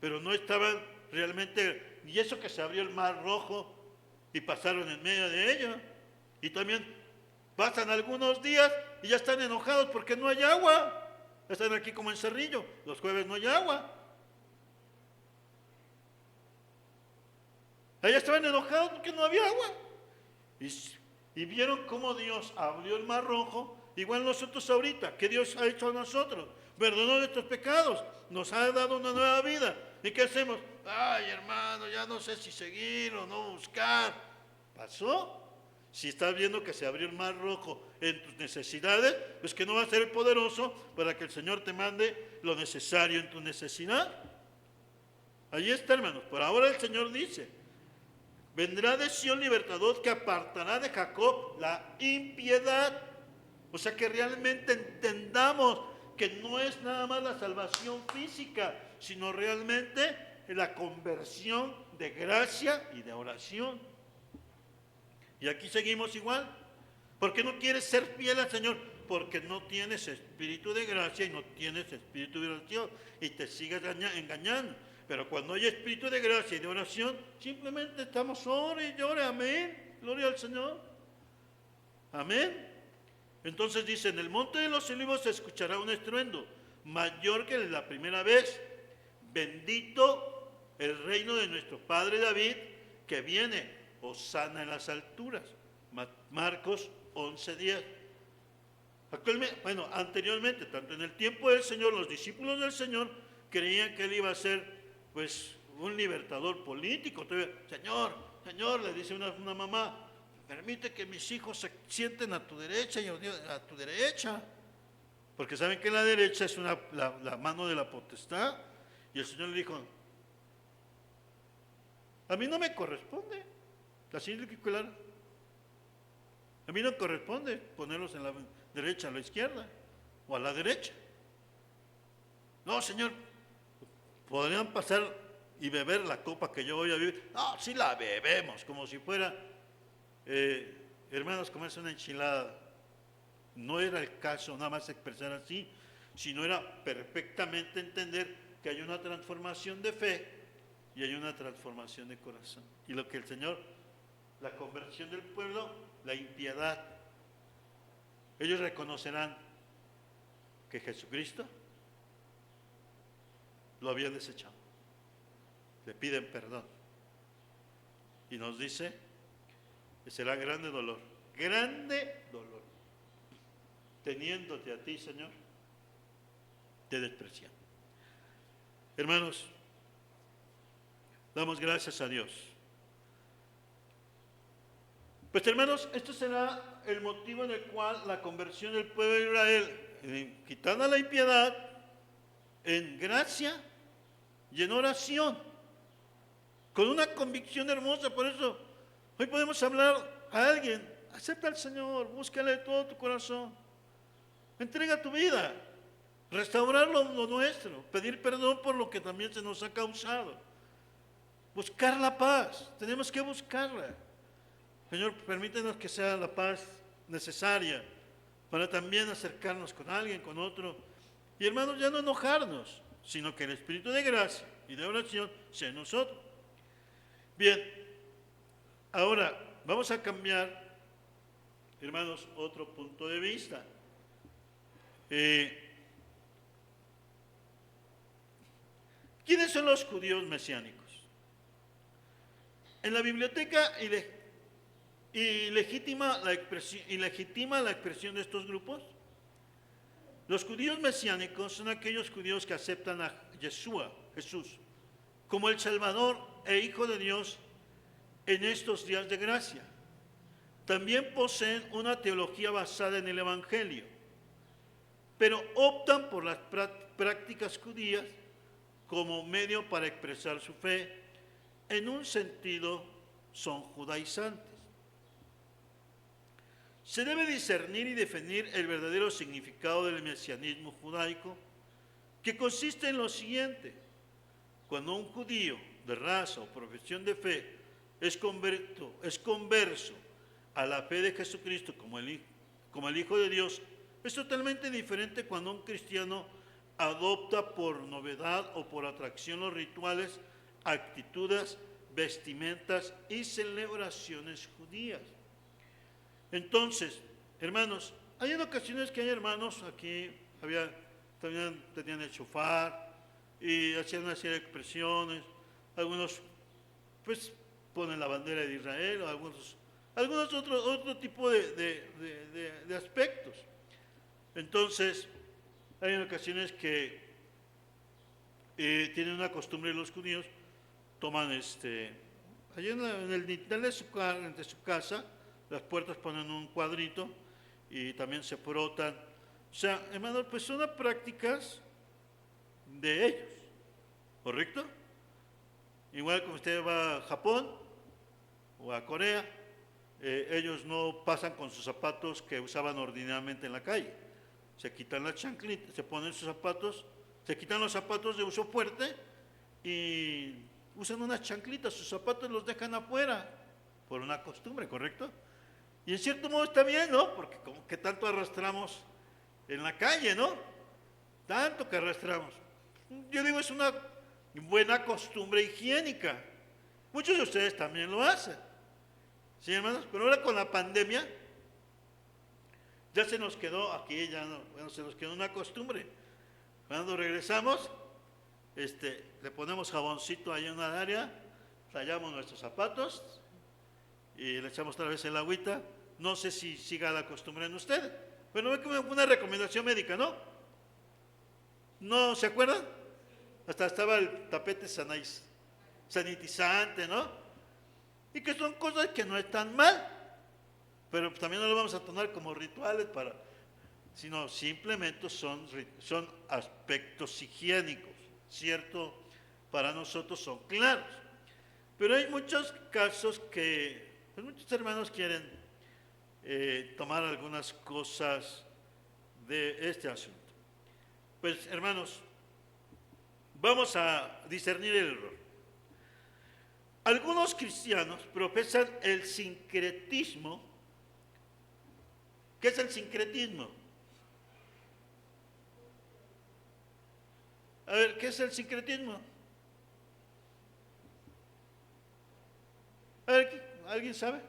pero no estaban realmente, y eso que se abrió el mar rojo y pasaron en medio de ello, y también pasan algunos días y ya están enojados porque no hay agua. Están aquí como en Cerrillo, los jueves no hay agua. Allá estaban enojados porque no había agua. Y vieron cómo Dios abrió el mar rojo, igual nosotros ahorita, que Dios ha hecho a nosotros, perdonó nuestros pecados, nos ha dado una nueva vida. ¿Y qué hacemos? Ay, hermano, ya no sé si seguir o no buscar. ¿Pasó? Si estás viendo que se abrió el mar rojo en tus necesidades, pues que no va a ser el poderoso para que el Señor te mande lo necesario en tu necesidad. Allí está, hermanos. Por ahora el Señor dice, vendrá de Sión libertador que apartará de Jacob la impiedad. O sea que realmente entendamos que no es nada más la salvación física, sino realmente la conversión de gracia y de oración. Y aquí seguimos igual. ¿Por qué no quieres ser fiel al Señor? Porque no tienes espíritu de gracia y no tienes espíritu de oración y te sigues engañando. Pero cuando hay espíritu de gracia y de oración, simplemente estamos ore y llore, amén, gloria al Señor, amén. Entonces dice, en el monte de los olivos se escuchará un estruendo mayor que la primera vez. Bendito el reino de nuestro padre David que viene. Hosana en las alturas. Marcos 11:10. Anteriormente, tanto en el tiempo del Señor, los discípulos del Señor creían que Él iba a ser, pues, un libertador político. Señor, le dice una mamá, permite que mis hijos se sienten a tu derecha y a tu derecha. Porque saben que la derecha es la mano de la potestad. Y el Señor le dijo, a mí no me corresponde. Así es claro. A mí no corresponde ponerlos en la derecha, a la izquierda o a la derecha. No, Señor, podrían pasar y beber la copa que yo voy a vivir. No, sí la bebemos, como si fuera, hermanos, comerse una enchilada. No era el caso nada más expresar así, sino era perfectamente entender que hay una transformación de fe y hay una transformación de corazón. Y lo que el Señor, la conversión del pueblo, la impiedad, ellos reconocerán que Jesucristo lo había desechado. Le piden perdón. Y nos dice que será grande dolor teniéndote a ti, Señor, te desprecian. Hermanos, damos gracias a Dios. Pues hermanos, esto será el motivo en el cual la conversión del pueblo de Israel, quitando la impiedad, en gracia y en oración, con una convicción hermosa. Por eso hoy podemos hablar a alguien: acepta al Señor, búscale de todo tu corazón, entrega tu vida, restaurar lo nuestro, pedir perdón por lo que también se nos ha causado, buscar la paz. Tenemos que buscarla. Señor, permítenos que sea la paz necesaria para también acercarnos con alguien, con otro. Y hermanos, ya no enojarnos, sino que el Espíritu de gracia y de oración sea en nosotros. Bien, ahora vamos a cambiar, hermanos, otro punto de vista. ¿Quiénes son los judíos mesiánicos? En la biblioteca y legitima la expresión de estos grupos. Los judíos mesiánicos son aquellos judíos que aceptan a Jesús, como el Salvador e Hijo de Dios en estos días de gracia. También poseen una teología basada en el Evangelio, pero optan por las prácticas judías como medio para expresar su fe. En un sentido, son judaizantes. Se debe discernir y definir el verdadero significado del mesianismo judaico, que consiste en lo siguiente: cuando un judío de raza o profesión de fe es converso a la fe de Jesucristo como el Hijo de Dios, es totalmente diferente cuando un cristiano adopta por novedad o por atracción los rituales, actitudes, vestimentas y celebraciones judías. Entonces, hermanos, hay en ocasiones que hay hermanos, aquí también tenían el shofar y hacían una serie de expresiones. Algunos pues ponen la bandera de Israel, o algunos otro tipo de aspectos. Entonces, hay en ocasiones que tienen una costumbre los judíos, toman allí en el dintel de su casa, las puertas ponen un cuadrito y también se frotan. O sea, hermanos, pues son las prácticas de ellos, ¿correcto? Igual como usted va a Japón o a Corea, ellos no pasan con sus zapatos que usaban ordinariamente en la calle. Se quitan las chanclitas, se ponen sus zapatos, se quitan los zapatos de uso fuerte y usan unas chanclitas. Sus zapatos los dejan afuera por una costumbre, ¿correcto? Y en cierto modo está bien, ¿no? Porque como que tanto arrastramos en la calle, ¿no? Tanto que arrastramos. Yo digo, es una buena costumbre higiénica. Muchos de ustedes también lo hacen, ¿sí, hermanos? Pero ahora con la pandemia ya se nos quedó aquí, se nos quedó una costumbre. Cuando regresamos, le ponemos jaboncito ahí en una área, rayamos nuestros zapatos y le echamos otra vez el agüita. No sé si siga la costumbre en ustedes. Bueno, es como una recomendación médica, ¿no? ¿No se acuerdan? Hasta estaba el tapete sanitizante, ¿no? Y que son cosas que no están mal, pero también no lo vamos a tomar como rituales sino simplemente son aspectos higiénicos, ¿cierto? Para nosotros son claros. Pero hay muchos casos que pues muchos hermanos quieren tomar algunas cosas de este asunto. Pues hermanos, vamos a discernir el error. Algunos cristianos profesan el sincretismo. ¿Qué es el sincretismo? A ver, ¿qué es el sincretismo? A ver, ¿alguien sabe?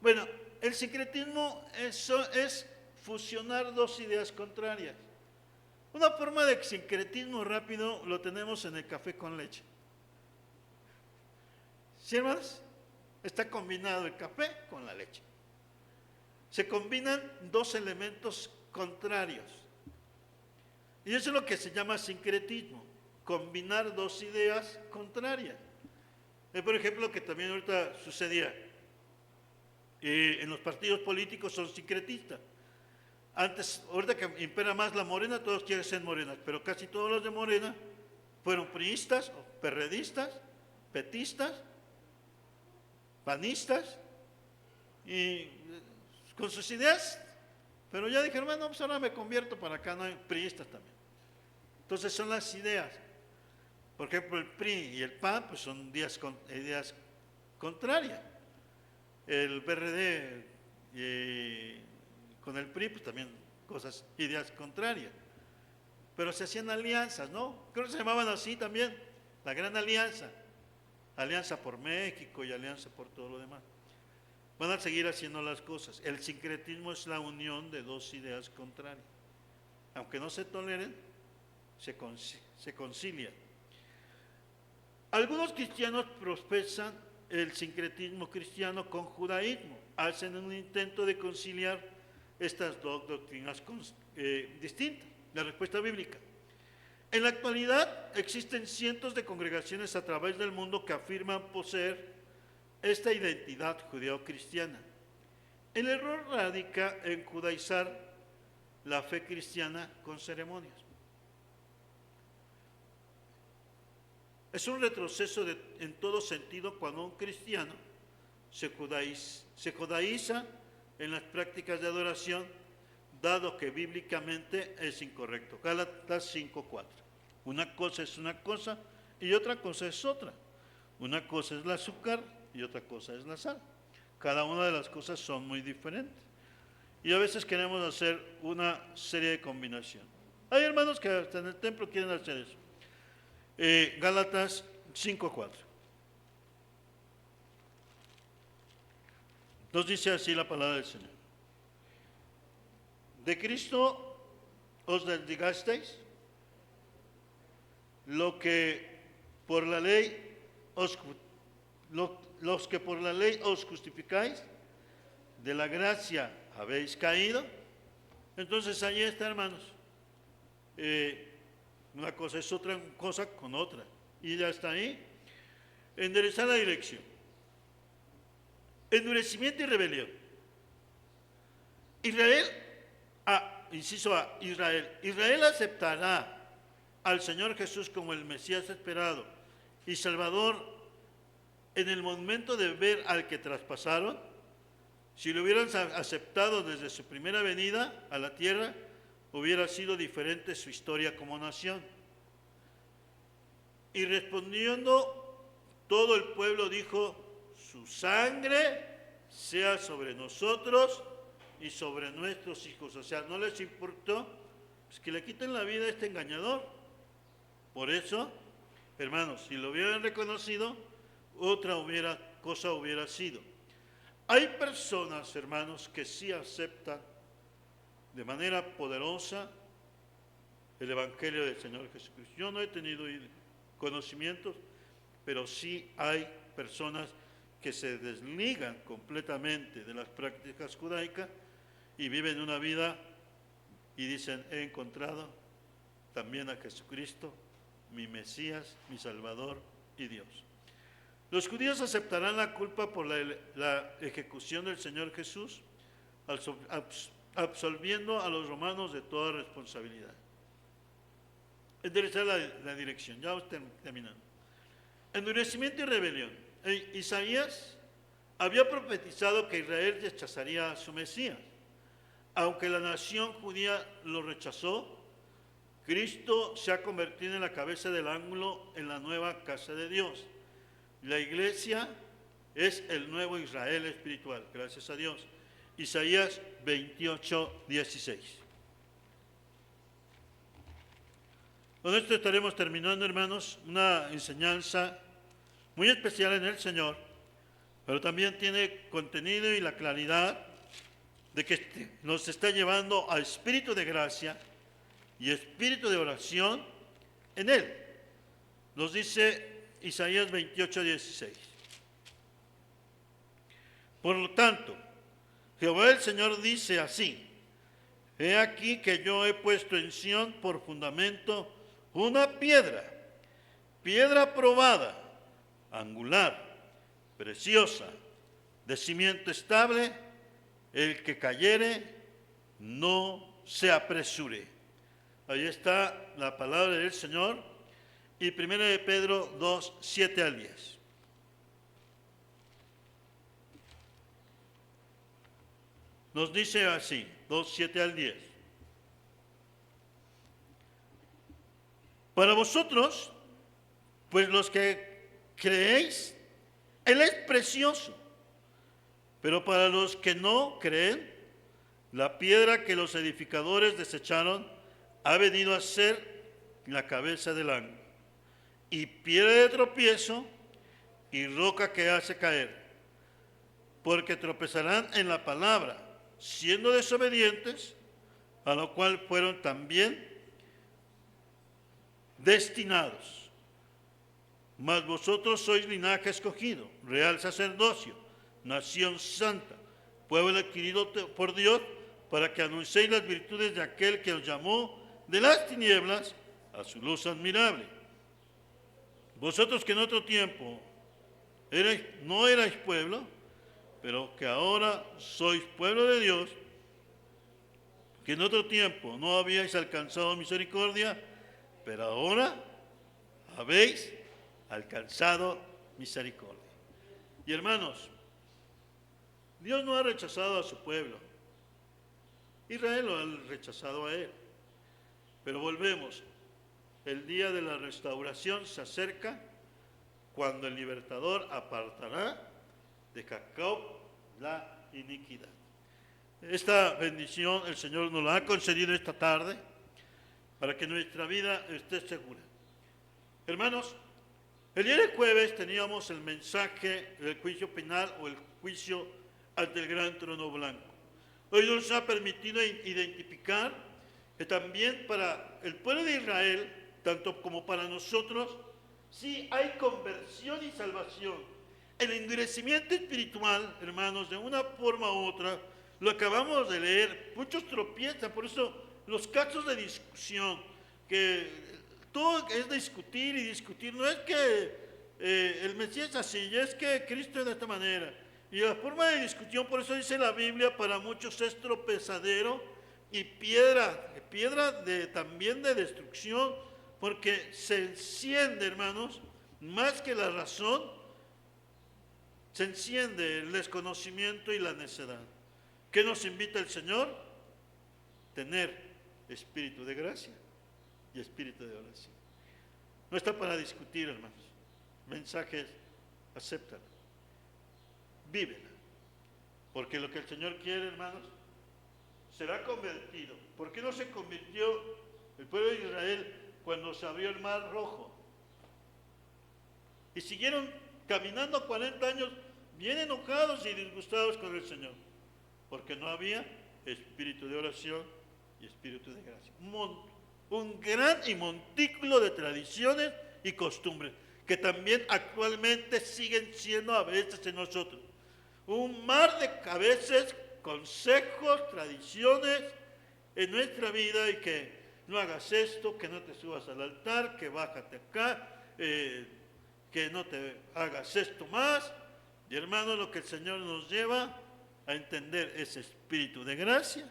Bueno, el sincretismo es fusionar dos ideas contrarias. Una forma de sincretismo rápido lo tenemos en el café con leche. ¿Sí, hermanos? Está combinado el café con la leche. se combinan dos elementos contrarios. Y eso es lo que se llama sincretismo, combinar dos ideas contrarias. Por ejemplo, que también ahorita sucedía en los partidos políticos, son sincretistas. Antes, ahorita que impera más la Morena, todos quieren ser morenas, pero casi todos los de Morena fueron priistas, perredistas, petistas, panistas, y con sus ideas, pero ya dijeron, bueno, pues ahora me convierto para acá, no hay priistas también. Entonces son las ideas. Por ejemplo, el PRI y el PAN pues son ideas contrarias. El PRD con el PRI pues también ideas contrarias. Pero se hacían alianzas, ¿no? Creo que se llamaban así también, la Gran Alianza. Alianza por México y Alianza por todo lo demás. Van a seguir haciendo las cosas. El sincretismo es la unión de dos ideas contrarias. Aunque no se toleren, se concilian. Algunos cristianos profesan el sincretismo cristiano con judaísmo. Hacen un intento de conciliar estas dos doctrinas distintas. La respuesta bíblica. En la actualidad existen cientos de congregaciones a través del mundo que afirman poseer esta identidad judeo-cristiana. El error radica en judaizar la fe cristiana con ceremonias. Es un retroceso en todo sentido cuando un cristiano se judaiza en las prácticas de adoración, dado que bíblicamente es incorrecto. Gálatas 5:4. Una cosa es una cosa y otra cosa es otra. Una cosa es el azúcar y otra cosa es la sal. Cada una de las cosas son muy diferentes. Y a veces queremos hacer una serie de combinaciones. Hay hermanos que hasta en el templo quieren hacer eso. Gálatas 5:4. Nos dice así la palabra del Señor. De Cristo os desligasteis, los que por la ley os justificáis, de la gracia habéis caído. Entonces ahí está, hermanos. Una cosa es otra cosa con otra. Y ya está ahí. Enderezar la dirección. Endurecimiento y rebelión. Inciso A, Israel aceptará al Señor Jesús como el Mesías esperado y Salvador en el momento de ver al que traspasaron. Si lo hubieran aceptado desde su primera venida a la tierra, hubiera sido diferente su historia como nación. Y respondiendo, todo el pueblo dijo, su sangre sea sobre nosotros y sobre nuestros hijos. O sea, no les importó pues, que le quiten la vida a este engañador. Por eso, hermanos, si lo hubieran reconocido, otra cosa hubiera sido. Hay personas, hermanos, que sí aceptan de manera poderosa el Evangelio del Señor Jesucristo. Yo no he tenido conocimientos, pero sí hay personas que se desligan completamente de las prácticas judaicas y viven una vida y dicen, he encontrado también a Jesucristo, mi Mesías, mi Salvador y Dios. Los judíos aceptarán la culpa por la ejecución del Señor Jesús, absolviendo a los romanos de toda responsabilidad. Enderezar la dirección, ya vamos terminando. Endurecimiento y rebelión. Isaías había profetizado que Israel rechazaría a su Mesías. Aunque la nación judía lo rechazó, Cristo se ha convertido en la cabeza del ángulo en la nueva casa de Dios. La iglesia es el nuevo Israel espiritual, gracias a Dios. Isaías 28:16. Con esto estaremos terminando, hermanos, una enseñanza muy especial en el Señor, pero también tiene contenido y la claridad de que nos está llevando a espíritu de gracia y espíritu de oración en Él. Nos dice Isaías 28:16. Por lo tanto, Jehová el Señor dice así: he aquí que yo he puesto en Sión por fundamento una piedra, piedra probada, angular, preciosa, de cimiento estable, el que cayere no se apresure. Ahí está la palabra del Señor. Y 1 de Pedro 2, 7 al 10. Nos dice así, 2, 7 al 10. Para vosotros, pues los que creéis, Él es precioso. Pero para los que no creen, la piedra que los edificadores desecharon ha venido a ser la cabeza del ángulo, y piedra de tropiezo y roca que hace caer, porque tropezarán en la palabra, siendo desobedientes, a lo cual fueron también destinados. Mas vosotros sois linaje escogido, real sacerdocio, nación santa, pueblo adquirido por Dios, para que anunciéis las virtudes de aquel que os llamó de las tinieblas a su luz admirable. Vosotros que en otro tiempo no erais pueblo, pero que ahora sois pueblo de Dios, que en otro tiempo no habíais alcanzado misericordia, pero ahora habéis alcanzado misericordia. Y hermanos, Dios no ha rechazado a su pueblo. Israel lo ha rechazado a él. Pero volvemos. El día de la restauración se acerca, cuando el libertador apartará de Jacob la iniquidad. Esta bendición el Señor nos la ha concedido esta tarde para que nuestra vida esté segura. Hermanos, el día de jueves teníamos el mensaje del juicio penal o el juicio ante el gran trono blanco. Hoy nos ha permitido identificar que también para el pueblo de Israel, tanto como para nosotros, sí hay conversión y salvación. El endurecimiento espiritual, hermanos, de una forma u otra, lo acabamos de leer, muchos tropiezan, por eso los casos de discusión, que todo es discutir y discutir, no es que el Mesías es así, es que Cristo es de esta manera. Y la forma de discusión, por eso dice la Biblia, para muchos es tropezadero y piedra también de destrucción, porque se enciende, hermanos, más que la razón, se enciende el desconocimiento y la necedad. ¿Qué nos invita el Señor? Tener espíritu de gracia y espíritu de oración. No está para discutir, hermanos. Mensajes, acéptalo. Vívela. Porque lo que el Señor quiere, hermanos, será convertido. ¿Por qué no se convirtió el pueblo de Israel cuando se abrió el mar rojo? Y siguieron caminando 40 años bien enojados y disgustados con el Señor, porque no había espíritu de oración y espíritu de gracia. Un gran y montículo de tradiciones y costumbres que también actualmente siguen siendo a veces en nosotros. Un mar de a veces consejos, tradiciones en nuestra vida, y que no hagas esto, que no te subas al altar, que bájate acá, que no te hagas esto más. Y hermanos, lo que el Señor nos lleva a entender es espíritu de gracia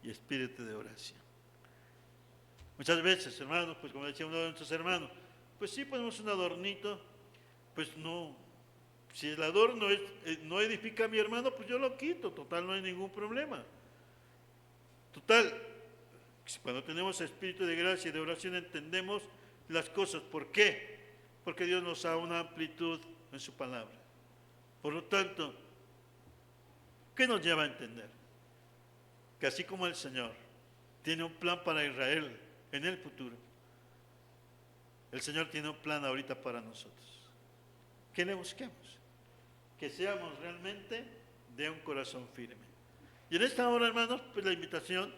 y espíritu de oración. Muchas veces, hermanos, pues como decía uno de nuestros hermanos, pues sí ponemos un adornito, pues no, si el adorno no edifica a mi hermano, pues yo lo quito, total, no hay ningún problema. Total, cuando tenemos espíritu de gracia y de oración entendemos las cosas. ¿Por qué? Porque Dios nos da una amplitud en su palabra. Por lo tanto, ¿qué nos lleva a entender? Que así como el Señor tiene un plan para Israel en el futuro, el Señor tiene un plan ahorita para nosotros. Que le busquemos, que seamos realmente de un corazón firme. Y en esta hora, hermanos, pues la invitación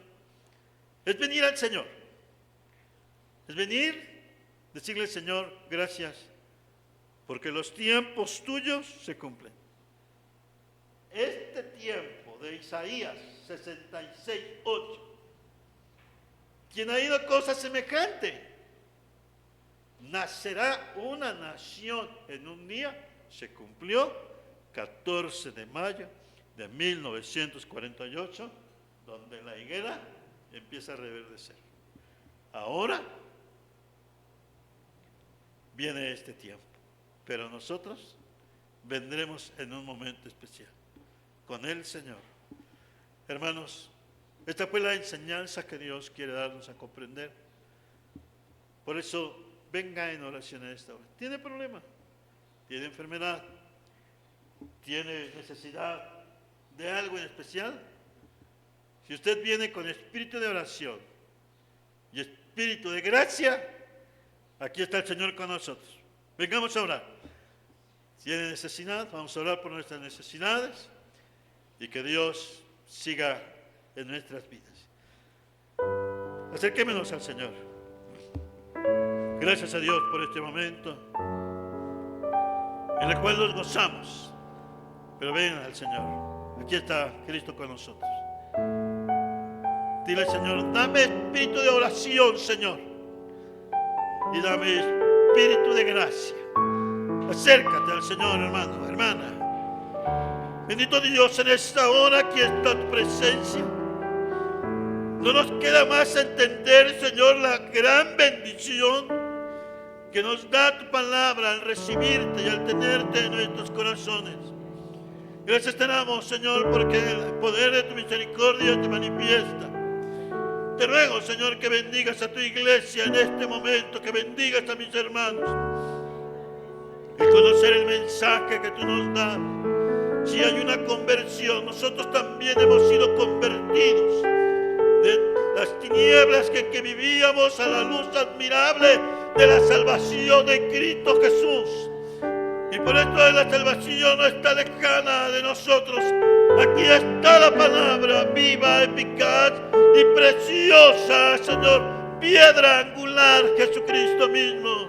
es venir al Señor. Es venir, decirle al Señor, gracias, porque los tiempos tuyos se cumplen. Este tiempo de Isaías 66:8. ¿Quién ha oído cosa semejante? Nacerá una nación en un día. Se cumplió 14 de mayo de 1948, donde la higuera empieza a reverdecer. Ahora viene este tiempo, pero nosotros vendremos en un momento especial con el Señor. Hermanos, esta fue la enseñanza que Dios quiere darnos a comprender. Por eso, venga en oración a esta hora. ¿Tiene problema? ¿Tiene enfermedad? ¿Tiene necesidad de algo en especial? Si usted viene con espíritu de oración y espíritu de gracia, aquí está el Señor con nosotros. Vengamos a orar. Si tiene necesidad, vamos a orar por nuestras necesidades y que Dios siga en nuestras vidas. Acerquémonos al Señor. Gracias a Dios por este momento en el cual nos gozamos. Pero ven al Señor. Aquí está Cristo con nosotros. Dile, Señor, dame espíritu de oración, Señor. Y dame espíritu de gracia. Acércate al Señor, hermano, hermana. Bendito Dios, en esta hora aquí está tu presencia. No nos queda más entender, Señor, la gran bendición que nos da tu palabra al recibirte y al tenerte en nuestros corazones. Gracias te damos, Señor, porque el poder de tu misericordia te manifiesta. Te ruego, Señor, que bendigas a tu iglesia en este momento, que bendigas a mis hermanos. Y conocer el mensaje que tú nos das. Si hay una conversión, nosotros también hemos sido convertidos de las tinieblas que vivíamos a la luz admirable de la salvación de Cristo Jesús. Y por esto la salvación no está lejana de nosotros. Aquí está la palabra viva, eficaz y preciosa, Señor, piedra angular, Jesucristo mismo.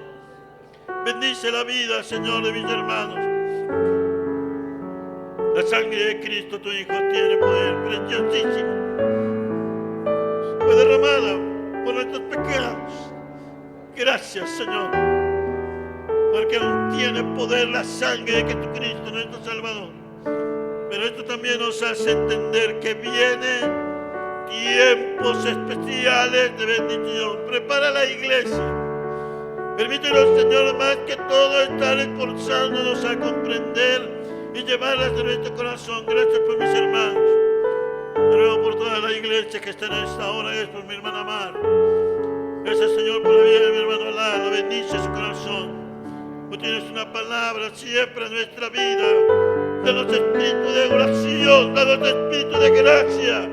Bendice la vida, Señor, de mis hermanos. La sangre de Cristo, tu Hijo, tiene poder preciosísimo. Fue derramada por nuestros pecados. Gracias, Señor, porque aún tiene poder la sangre de Jesucristo, nuestro Salvador. Pero esto también nos hace entender que vienen tiempos especiales de bendición. Prepara la iglesia. Permítenos, Señor, más que todo estar esforzándonos a comprender y llevarlas de nuestro corazón. Gracias por mis hermanos. Te ruego por toda la iglesia que está en esta hora. Gracias por mi hermana Mar. Gracias, Señor, por la vida de mi hermano Alado. Bendice su corazón. Tú tienes una palabra siempre en nuestra vida. Danos espíritu de oración, danos espíritu de gracia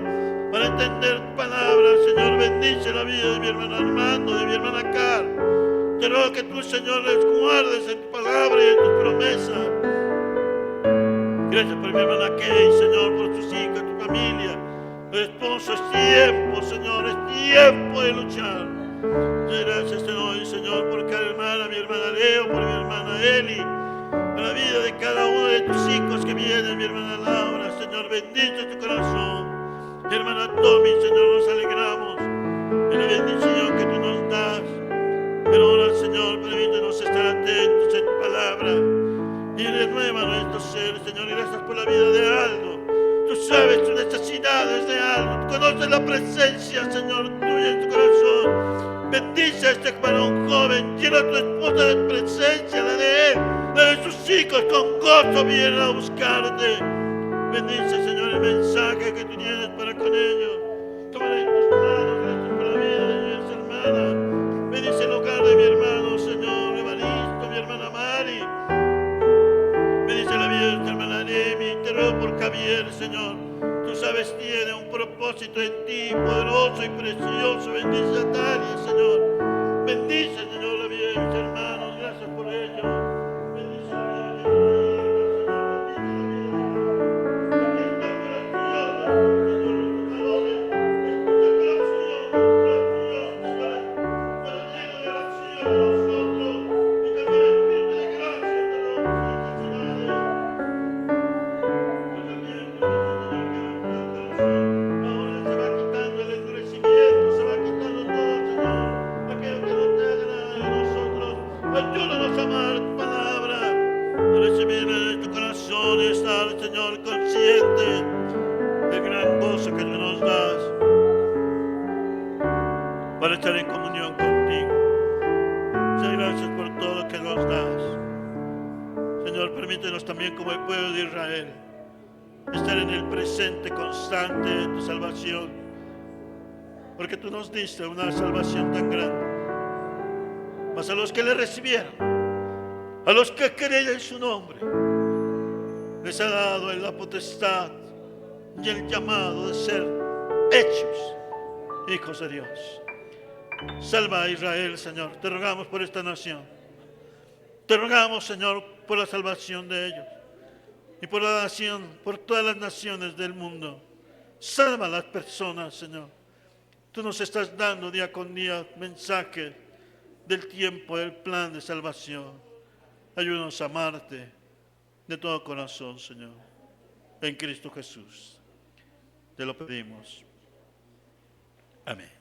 para entender tu palabra. Señor, bendice la vida de mi hermano Armando, de mi hermana Car. Te ruego que tú, Señor, les guardes en tu palabra y en tus promesas. Gracias por mi hermana Kay, Señor, por tus hijos, tu familia. El esposo, es tiempo, Señor, es tiempo de luchar. Gracias te doy, Señor, por cada hermana, mi hermana Leo, por mi hermana Eli, por la vida de cada uno de tus hijos que vienen, mi hermana Laura. Señor, bendice tu corazón. Mi hermana Tommy, Señor, nos alegramos en la bendición que tú nos das. Pero ahora, Señor, permítenos estar atentos en tu palabra y renueva nuestro ser. Señor, gracias por la vida de Aldo. Tú sabes tus necesidades de Aldo. Tú conoces la presencia, Señor, tuya en tu corazón. Bendice a este varón joven. Llena a tu esposa de presencia, la de él, la de sus hijos. Con gozo vienen a buscarte. Bendice, Señor, el mensaje que tú tienes para con ellos. Tómala en tus manos. Gracias por la vida de mis hermanas. Bendice el hogar de mi hermano, Señor, Evaristo, mi hermana Mari. Bendice la vida de nuestra hermana Nemi. Te ruego por Javier, Señor. Tú sabes, tiene un propósito en ti, poderoso y precioso. Bendice a Tania, Señor. Bendice, Señor, la vida de mis hermanos. Gracias por ello. Bendice la vida de mis para estar en comunión contigo. Señor, gracias por todo lo que nos das. Señor, permítenos también como el pueblo de Israel estar en el presente constante de tu salvación, porque tú nos diste una salvación tan grande. Mas a los que le recibieron, a los que creen en su nombre, les ha dado la potestad y el llamado de ser hechos hijos de Dios. Salva a Israel, Señor. Te rogamos por esta nación. Te rogamos, Señor, por la salvación de ellos y por la nación, por todas las naciones del mundo. Salva a las personas, Señor. Tú nos estás dando día con día mensajes del tiempo, del plan de salvación. Ayúdanos a amarte de todo corazón, Señor. En Cristo Jesús. Te lo pedimos. Amén.